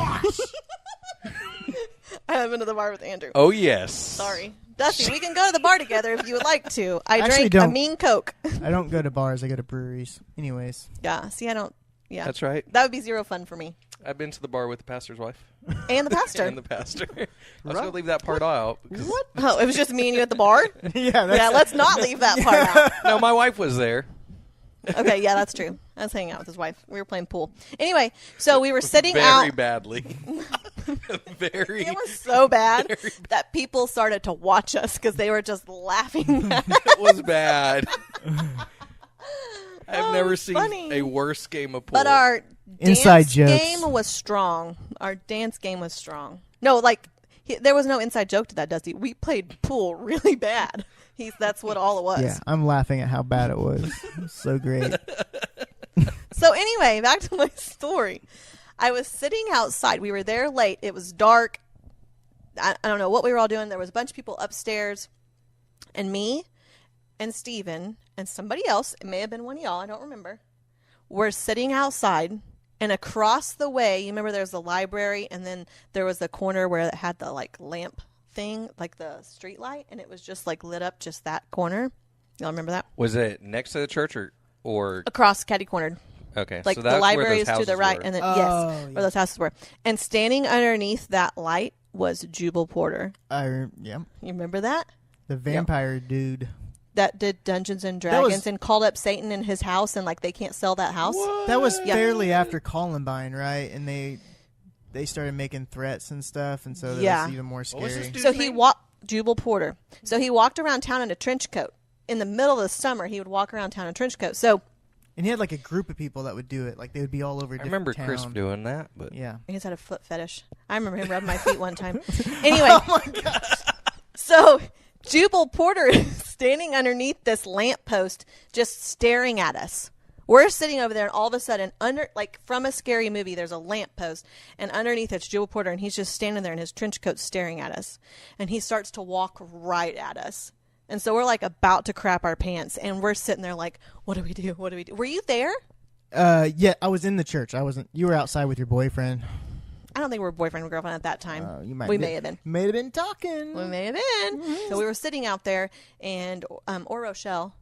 [SPEAKER 4] I have been to the bar with Andrew.
[SPEAKER 3] Oh yes.
[SPEAKER 4] Sorry. Dusty, we can go to the bar together if you would like to. I
[SPEAKER 2] Actually
[SPEAKER 4] drank a
[SPEAKER 2] don't.
[SPEAKER 4] mean Coke.
[SPEAKER 2] I don't go to bars. I go to breweries. Anyways.
[SPEAKER 4] Yeah, see, I don't. Yeah.
[SPEAKER 3] That's right.
[SPEAKER 4] That would be zero fun for me.
[SPEAKER 3] I've been to the bar with the pastor's wife
[SPEAKER 4] And the pastor.
[SPEAKER 3] and the pastor. I was going to leave that part out. Because,
[SPEAKER 2] What?
[SPEAKER 4] Oh, it was just me and you at the bar?
[SPEAKER 2] Yeah.
[SPEAKER 4] Yeah, let's not leave that part out.
[SPEAKER 3] no, my wife was there.
[SPEAKER 4] Okay, yeah, that's true. I was hanging out with his wife. We were playing pool. Anyway, so we were sitting
[SPEAKER 3] Very
[SPEAKER 4] out.
[SPEAKER 3] badly. Very.
[SPEAKER 4] It was so bad that people started to watch us because they were just laughing.
[SPEAKER 3] It was bad. I've
[SPEAKER 4] Oh,
[SPEAKER 3] never
[SPEAKER 4] it's
[SPEAKER 3] seen
[SPEAKER 4] funny.
[SPEAKER 3] a worse game of pool.
[SPEAKER 4] But our
[SPEAKER 2] Inside
[SPEAKER 4] dance
[SPEAKER 2] jokes.
[SPEAKER 4] game was strong. Our dance game was strong. No, there was no inside joke to that, Dusty. We played pool really bad. That's what all it was.
[SPEAKER 2] Yeah, I'm laughing at how bad it was. It was so great.
[SPEAKER 4] So anyway, back to my story. I was sitting outside. We were there late. It was dark. I don't know what we were all doing. There was a bunch of people upstairs, and me and Steven and somebody else, it may have been one of y'all, I don't remember, were sitting outside, and across the way, you remember there was the library, and then there was the corner where it had the lamp thing, the street light, and it was just lit up just that corner. Y'all remember that?
[SPEAKER 3] Was it next to the church or
[SPEAKER 4] Across catty-cornered.
[SPEAKER 3] okay?
[SPEAKER 4] Like
[SPEAKER 3] so
[SPEAKER 4] the
[SPEAKER 3] that's
[SPEAKER 4] library
[SPEAKER 3] where
[SPEAKER 4] is
[SPEAKER 3] those
[SPEAKER 4] to the
[SPEAKER 3] houses
[SPEAKER 4] right,
[SPEAKER 3] were.
[SPEAKER 4] and then
[SPEAKER 2] Oh,
[SPEAKER 4] yes,
[SPEAKER 2] yeah.
[SPEAKER 4] where those houses were. And standing underneath that light was Jubal Porter.
[SPEAKER 2] Yeah.
[SPEAKER 4] You remember that?
[SPEAKER 2] The vampire dude.
[SPEAKER 4] That did Dungeons and
[SPEAKER 2] That
[SPEAKER 4] Dragons
[SPEAKER 2] was-
[SPEAKER 4] and called up Satan in his house, and like they can't sell that house.
[SPEAKER 2] That was
[SPEAKER 4] Yeah.
[SPEAKER 2] fairly after Columbine, right? And they started making threats and stuff, and so that
[SPEAKER 4] Yeah.
[SPEAKER 2] was even more
[SPEAKER 3] What was
[SPEAKER 2] scary.
[SPEAKER 3] this dude's
[SPEAKER 4] So he
[SPEAKER 3] name?
[SPEAKER 4] walked Jubal Porter. So he walked around town in a trench coat. In the middle of the summer, he would walk around town in a trench coat. So
[SPEAKER 2] And he had like a group of people that would do it. Like they would be all over
[SPEAKER 3] I
[SPEAKER 2] different
[SPEAKER 3] remember
[SPEAKER 2] town.
[SPEAKER 3] Chris doing that, but
[SPEAKER 2] Yeah.
[SPEAKER 4] he just had a foot fetish. I remember him rubbing my feet one time. Anyway,
[SPEAKER 2] Oh my gosh.
[SPEAKER 4] so Jubal Porter is standing underneath this lamppost, just staring at us. We're sitting over there, and all of a sudden, from a scary movie, there's a lamppost, and underneath it's Jubal Porter, and he's just standing there in his trench coat staring at us. And he starts to walk right at us. And so we're like about to crap our pants, and we're sitting there like, what do we do? What do we do? Were you there?
[SPEAKER 2] Yeah, I was in the church. I wasn't. You were outside with your boyfriend.
[SPEAKER 4] I don't think we were boyfriend and girlfriend at that time.
[SPEAKER 2] You might.
[SPEAKER 4] We may have been.
[SPEAKER 2] May have been talking.
[SPEAKER 4] We may have been. So we were sitting out there, and or Rochelle,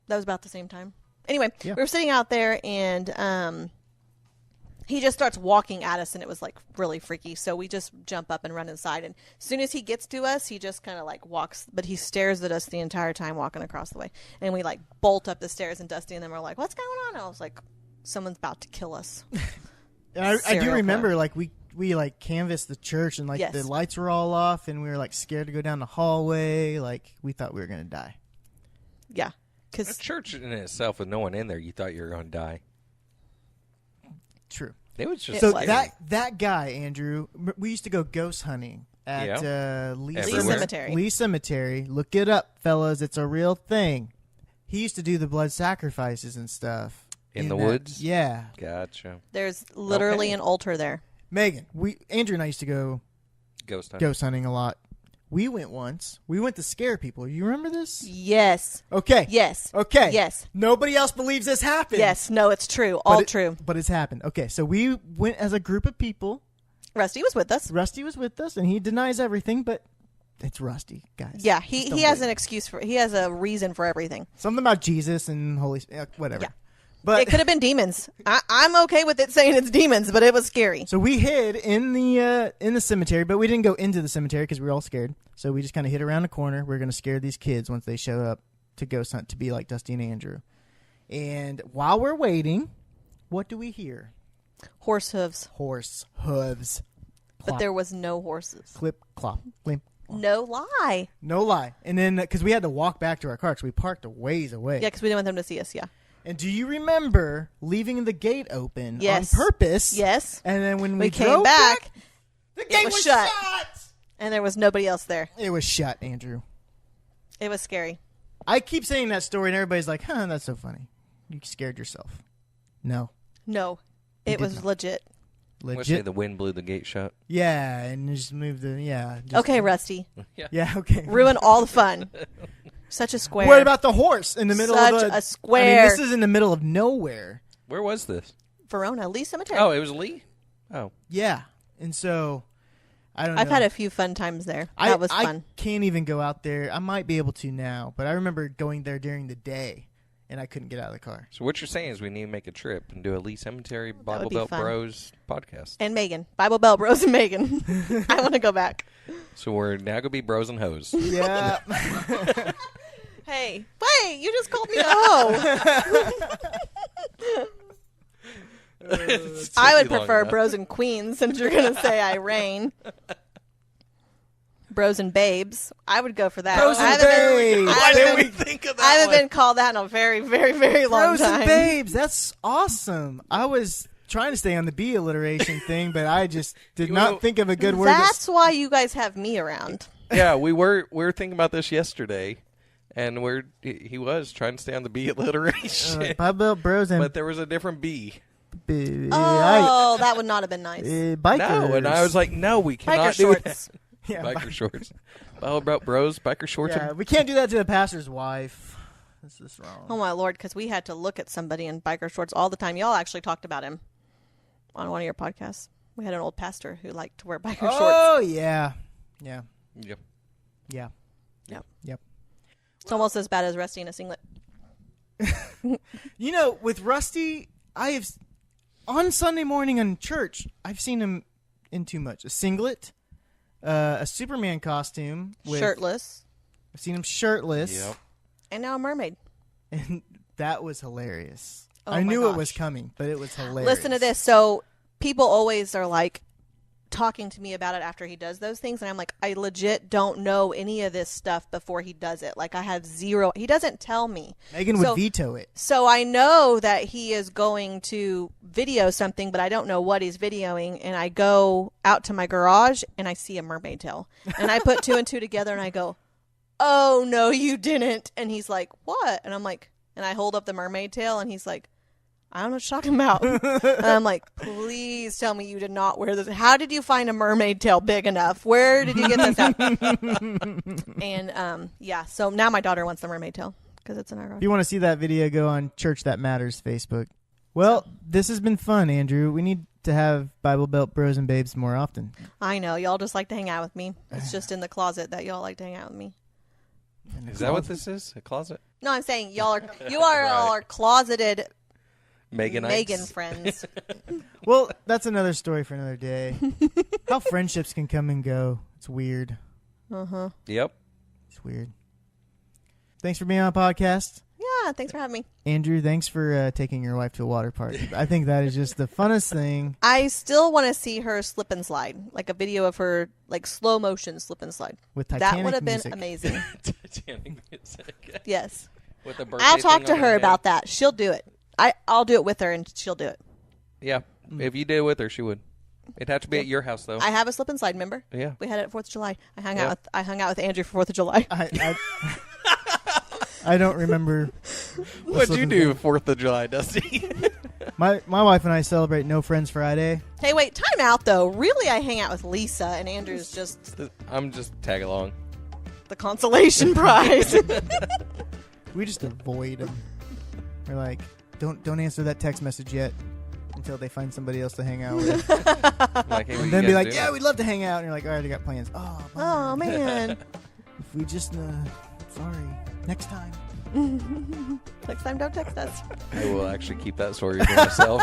[SPEAKER 4] that was about the same time. Anyway,
[SPEAKER 2] Yeah.
[SPEAKER 4] we were sitting out there, and he just starts walking at us, and it was like really freaky. So we just jump up and run inside. And as soon as he gets to us, he just kind of like walks, but he stares at us the entire time walking across the way. And we like bolt up the stairs, and Dusty and them are like, "What's going on?" And I was like, "Someone's about to kill us."
[SPEAKER 2] And I do
[SPEAKER 4] Serial
[SPEAKER 2] remember
[SPEAKER 4] killer.
[SPEAKER 2] like we like canvassed the church and like
[SPEAKER 4] Yes.
[SPEAKER 2] the lights were all off and we were like scared to go down the hallway. Like we thought we were gonna die.
[SPEAKER 4] Yeah,
[SPEAKER 3] a
[SPEAKER 4] because
[SPEAKER 3] church in itself with no one in there, you thought you were going to die.
[SPEAKER 2] True.
[SPEAKER 3] It was just
[SPEAKER 2] So
[SPEAKER 4] was.
[SPEAKER 2] that guy Andrew, we used to go ghost hunting at Lee
[SPEAKER 3] Everywhere.
[SPEAKER 4] Cemetery.
[SPEAKER 2] Lee Cemetery. Look it up, fellas. It's a real thing. He used to do the blood sacrifices and stuff
[SPEAKER 3] In the
[SPEAKER 2] that-
[SPEAKER 3] woods?
[SPEAKER 2] Yeah,
[SPEAKER 3] Gotcha.
[SPEAKER 4] there's literally
[SPEAKER 3] Okay.
[SPEAKER 4] an altar there.
[SPEAKER 2] Megan. Andrew and I used to go
[SPEAKER 3] Ghost hunting.
[SPEAKER 2] ghost hunting a lot. We went once. We went to scare people. You remember this?
[SPEAKER 4] Yes.
[SPEAKER 2] Okay.
[SPEAKER 4] Yes.
[SPEAKER 2] Okay.
[SPEAKER 4] Yes.
[SPEAKER 2] Nobody else believes this happened.
[SPEAKER 4] Yes. No, it's true.
[SPEAKER 2] But
[SPEAKER 4] All
[SPEAKER 2] it-
[SPEAKER 4] true.
[SPEAKER 2] But it's happened. Okay, so we went as a group of people.
[SPEAKER 4] Rusty was with us.
[SPEAKER 2] Rusty was with us, and he denies everything, but it's Rusty, guys.
[SPEAKER 4] Yeah,
[SPEAKER 2] Just
[SPEAKER 4] he
[SPEAKER 2] don't
[SPEAKER 4] has
[SPEAKER 2] believe
[SPEAKER 4] an
[SPEAKER 2] it.
[SPEAKER 4] excuse for. He has a reason for everything.
[SPEAKER 2] Something about Jesus and Holy whatever.
[SPEAKER 4] Yeah.
[SPEAKER 2] But
[SPEAKER 4] It could have been demons. I'm okay with it saying it's demons, but it was scary.
[SPEAKER 2] so we hid in the cemetery, but we didn't go into the cemetery because we were all scared. So we just kind of hid around the corner. We're going to scare these kids once they show up to ghost hunt to be like Dusty and Andrew. And while we're waiting, what do we hear?
[SPEAKER 4] Horse hooves,
[SPEAKER 2] Horse hooves.
[SPEAKER 4] but
[SPEAKER 2] Clop,
[SPEAKER 4] there was no horses.
[SPEAKER 2] clip, clop, climp.
[SPEAKER 4] No lie.
[SPEAKER 2] No lie. And then, because we had to walk back to our car, because we parked a ways away.
[SPEAKER 4] Yeah, because we didn't want them to see us. Yeah.
[SPEAKER 2] And do you remember leaving the gate open
[SPEAKER 4] Yes.
[SPEAKER 2] on purpose?
[SPEAKER 4] Yes.
[SPEAKER 2] And then when
[SPEAKER 4] We
[SPEAKER 2] we
[SPEAKER 4] came
[SPEAKER 2] drove
[SPEAKER 4] back,
[SPEAKER 2] the gate
[SPEAKER 4] was
[SPEAKER 2] was
[SPEAKER 4] shut.
[SPEAKER 2] shut.
[SPEAKER 4] and there was nobody else there.
[SPEAKER 2] It was shut, Andrew.
[SPEAKER 4] It was scary.
[SPEAKER 2] I keep saying that story, and everybody's like, "Huh, that's so funny. You scared yourself." No,
[SPEAKER 4] No,
[SPEAKER 2] You
[SPEAKER 4] it
[SPEAKER 2] did
[SPEAKER 4] was
[SPEAKER 2] not.
[SPEAKER 4] legit.
[SPEAKER 3] Let's say
[SPEAKER 2] legit.
[SPEAKER 3] the wind blew the gate shut.
[SPEAKER 2] Yeah, and just move the just-
[SPEAKER 4] Okay, Rusty,
[SPEAKER 2] Yeah, okay.
[SPEAKER 4] ruin all the fun. Such a square.
[SPEAKER 2] What about the horse in the middle
[SPEAKER 4] Such
[SPEAKER 2] of
[SPEAKER 4] a
[SPEAKER 2] I mean,
[SPEAKER 4] square.
[SPEAKER 2] this is in the middle of nowhere.
[SPEAKER 3] Where was this?
[SPEAKER 4] Verona Lee Cemetery?
[SPEAKER 3] Oh, it was Lee? Oh.
[SPEAKER 2] Yeah, and so I don't know.
[SPEAKER 4] I've had a few fun times there. That was fun.
[SPEAKER 2] I can't even go out there. I might be able to now, but I remember going there during the day, and I couldn't get out of the car.
[SPEAKER 3] So what you're saying is we need to make a trip and do a Lee Cemetery Bible
[SPEAKER 4] would be
[SPEAKER 3] Belt
[SPEAKER 4] fun.
[SPEAKER 3] Bros podcast.
[SPEAKER 4] And Megan, Bible Bell Bros and Megan. I want to go back.
[SPEAKER 3] So we're now going to be bros and hoes.
[SPEAKER 2] Yeah.
[SPEAKER 4] Hey, wait! You just called me a hoe. I would prefer Bros and Queens since you're gonna say I reign. Bros and Babes. I would go for that.
[SPEAKER 2] Bros
[SPEAKER 4] I
[SPEAKER 2] and
[SPEAKER 4] haven't been-
[SPEAKER 2] Babes.
[SPEAKER 4] I
[SPEAKER 3] Why
[SPEAKER 4] haven't
[SPEAKER 3] didn't we
[SPEAKER 4] been-
[SPEAKER 3] think of that
[SPEAKER 4] I haven't
[SPEAKER 3] one?
[SPEAKER 4] been called that in a very, very, very long
[SPEAKER 2] Bros
[SPEAKER 4] time.
[SPEAKER 2] and babes, that's awesome. I was trying to stay on the B alliteration thing, but I just did
[SPEAKER 3] You
[SPEAKER 2] not
[SPEAKER 3] know,
[SPEAKER 2] think of a good word.
[SPEAKER 4] That's why you guys have me around.
[SPEAKER 3] Yeah, we were thinking about this yesterday, and he was trying to stay on the B alliteration,
[SPEAKER 2] Bible Bros and
[SPEAKER 3] but there was a different B.
[SPEAKER 4] Oh, that would not have been nice.
[SPEAKER 2] bikers.
[SPEAKER 3] No, and I was like, no, we cannot
[SPEAKER 4] Biker
[SPEAKER 3] do
[SPEAKER 4] shorts.
[SPEAKER 3] that.
[SPEAKER 2] yeah,
[SPEAKER 3] Biker shorts. Bible Belt Bros, biker shorts.
[SPEAKER 2] yeah, we can't do that to the pastor's wife. This is wrong.
[SPEAKER 4] Oh my lord, because we had to look at somebody in biker shorts all the time. Y'all actually talked about him on one of your podcasts. We had an old pastor who liked to wear biker shorts.
[SPEAKER 2] Oh yeah, yeah,
[SPEAKER 3] Yep.
[SPEAKER 2] yeah.
[SPEAKER 4] Yep.
[SPEAKER 2] Yep.
[SPEAKER 4] It's almost as bad as Rusty in a singlet.
[SPEAKER 2] You know, with Rusty, on Sunday morning in church, I've seen him in too much. A singlet, a Superman costume, with,
[SPEAKER 4] Shirtless.
[SPEAKER 2] I've seen him shirtless.
[SPEAKER 3] Yep.
[SPEAKER 4] And now a mermaid.
[SPEAKER 2] And that was hilarious.
[SPEAKER 4] Oh
[SPEAKER 2] I
[SPEAKER 4] my
[SPEAKER 2] knew it was
[SPEAKER 4] gosh.
[SPEAKER 2] coming, but it was hilarious.
[SPEAKER 4] Listen to this. So people always are like talking to me about it after he does those things, and I'm like, I legit don't know any of this stuff before he does it. Like I have zero. He doesn't tell me.
[SPEAKER 2] Megan would veto it.
[SPEAKER 4] So I know that he is going to video something, but I don't know what he's videoing. And I go out to my garage and I see a mermaid tail, and I put 2 and 2 together, and I go, "Oh no, you didn't!" And he's like, "What?" And I'm like, and I hold up the mermaid tail, and he's like, I don't know what you're talking about. And I'm like, please tell me you did not wear this. How did you find a mermaid tail big enough? Where did you get this at? And yeah, so now my daughter wants the mermaid tail because it's in our garage.
[SPEAKER 2] If you want to see that video, go on Church That Matters Facebook. Well, this has been fun, Andrew. We need to have Bible Belt Bros and Babes more often.
[SPEAKER 4] I know. Y'all just like to hang out with me. It's just in the closet that y'all like to hang out with me.
[SPEAKER 3] Is that what this is? A closet?
[SPEAKER 4] No, I'm saying you all are closeted Megan friends.
[SPEAKER 2] Well, that's another story for another day. How friendships can come and go. It's weird.
[SPEAKER 4] Uh-huh.
[SPEAKER 3] Yep.
[SPEAKER 2] It's weird. Thanks for being on the podcast.
[SPEAKER 4] Yeah, thanks for having me.
[SPEAKER 2] Andrew, thanks for taking your wife to a water park. I think that is just the funnest thing.
[SPEAKER 4] I still want to see her slip and slide, like a video of her, like slow motion slip and slide.
[SPEAKER 2] With Titanic
[SPEAKER 4] that would have been
[SPEAKER 2] music.
[SPEAKER 4] amazing.
[SPEAKER 3] Titanic music.
[SPEAKER 4] Yes.
[SPEAKER 3] With the birthday
[SPEAKER 4] I'll talk
[SPEAKER 3] thing
[SPEAKER 4] to
[SPEAKER 3] on
[SPEAKER 4] her
[SPEAKER 3] head.
[SPEAKER 4] about that. She'll do it. I'll do it with her, and she'll do it.
[SPEAKER 3] Yeah. If you did it with her, she would. It'd have to be at your house, though.
[SPEAKER 4] I have a slip and slide. Remember?
[SPEAKER 3] Yeah.
[SPEAKER 4] We had it at 4th of July. I hung out with Andrew for 4th of July.
[SPEAKER 2] I don't remember.
[SPEAKER 3] What'd you do 4th of July, Dusty?
[SPEAKER 2] My wife and I celebrate No Friends Friday.
[SPEAKER 4] Hey, wait, time out though. Really, I hang out with Lisa, and Andrew's just
[SPEAKER 3] I'm just tag along.
[SPEAKER 4] the consolation prize.
[SPEAKER 2] We just avoid them. We're like, don't answer that text message yet until they find somebody else to hang out with.
[SPEAKER 3] Like, hey, what
[SPEAKER 2] And
[SPEAKER 3] you
[SPEAKER 2] then be
[SPEAKER 3] guys
[SPEAKER 2] like,
[SPEAKER 3] doing?
[SPEAKER 2] yeah, we'd love to hang out. And you're like, I already got plans. Oh, bummer.
[SPEAKER 4] Oh man.
[SPEAKER 2] If we just, sorry. Next time.
[SPEAKER 4] Next time, don't text us.
[SPEAKER 3] I will actually keep that story to myself.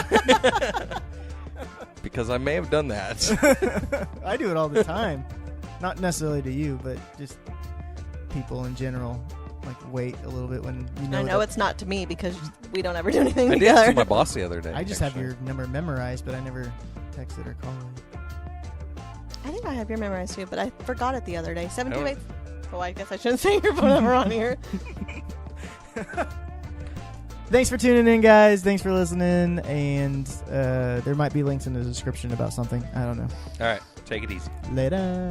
[SPEAKER 3] Because I may have done that.
[SPEAKER 2] I do it all the time. Not necessarily to you, but just people in general. Like, wait a little bit when you know.
[SPEAKER 4] I know
[SPEAKER 2] that-
[SPEAKER 4] it's not to me because we don't ever do anything
[SPEAKER 3] I did it to
[SPEAKER 4] together.
[SPEAKER 3] my boss the other day.
[SPEAKER 2] I just
[SPEAKER 3] actually.
[SPEAKER 2] have your number memorized, but I never texted or called.
[SPEAKER 4] I think I have your memorized too, but I forgot it the other day. 728.
[SPEAKER 3] I
[SPEAKER 4] Oh, I guess I shouldn't say your phone number on here.
[SPEAKER 2] Thanks for tuning in, guys. Thanks for listening. And there might be links in the description about something. I don't know.
[SPEAKER 3] All right. Take it easy.
[SPEAKER 2] Later.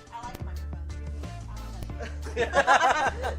[SPEAKER 4] I like microphones.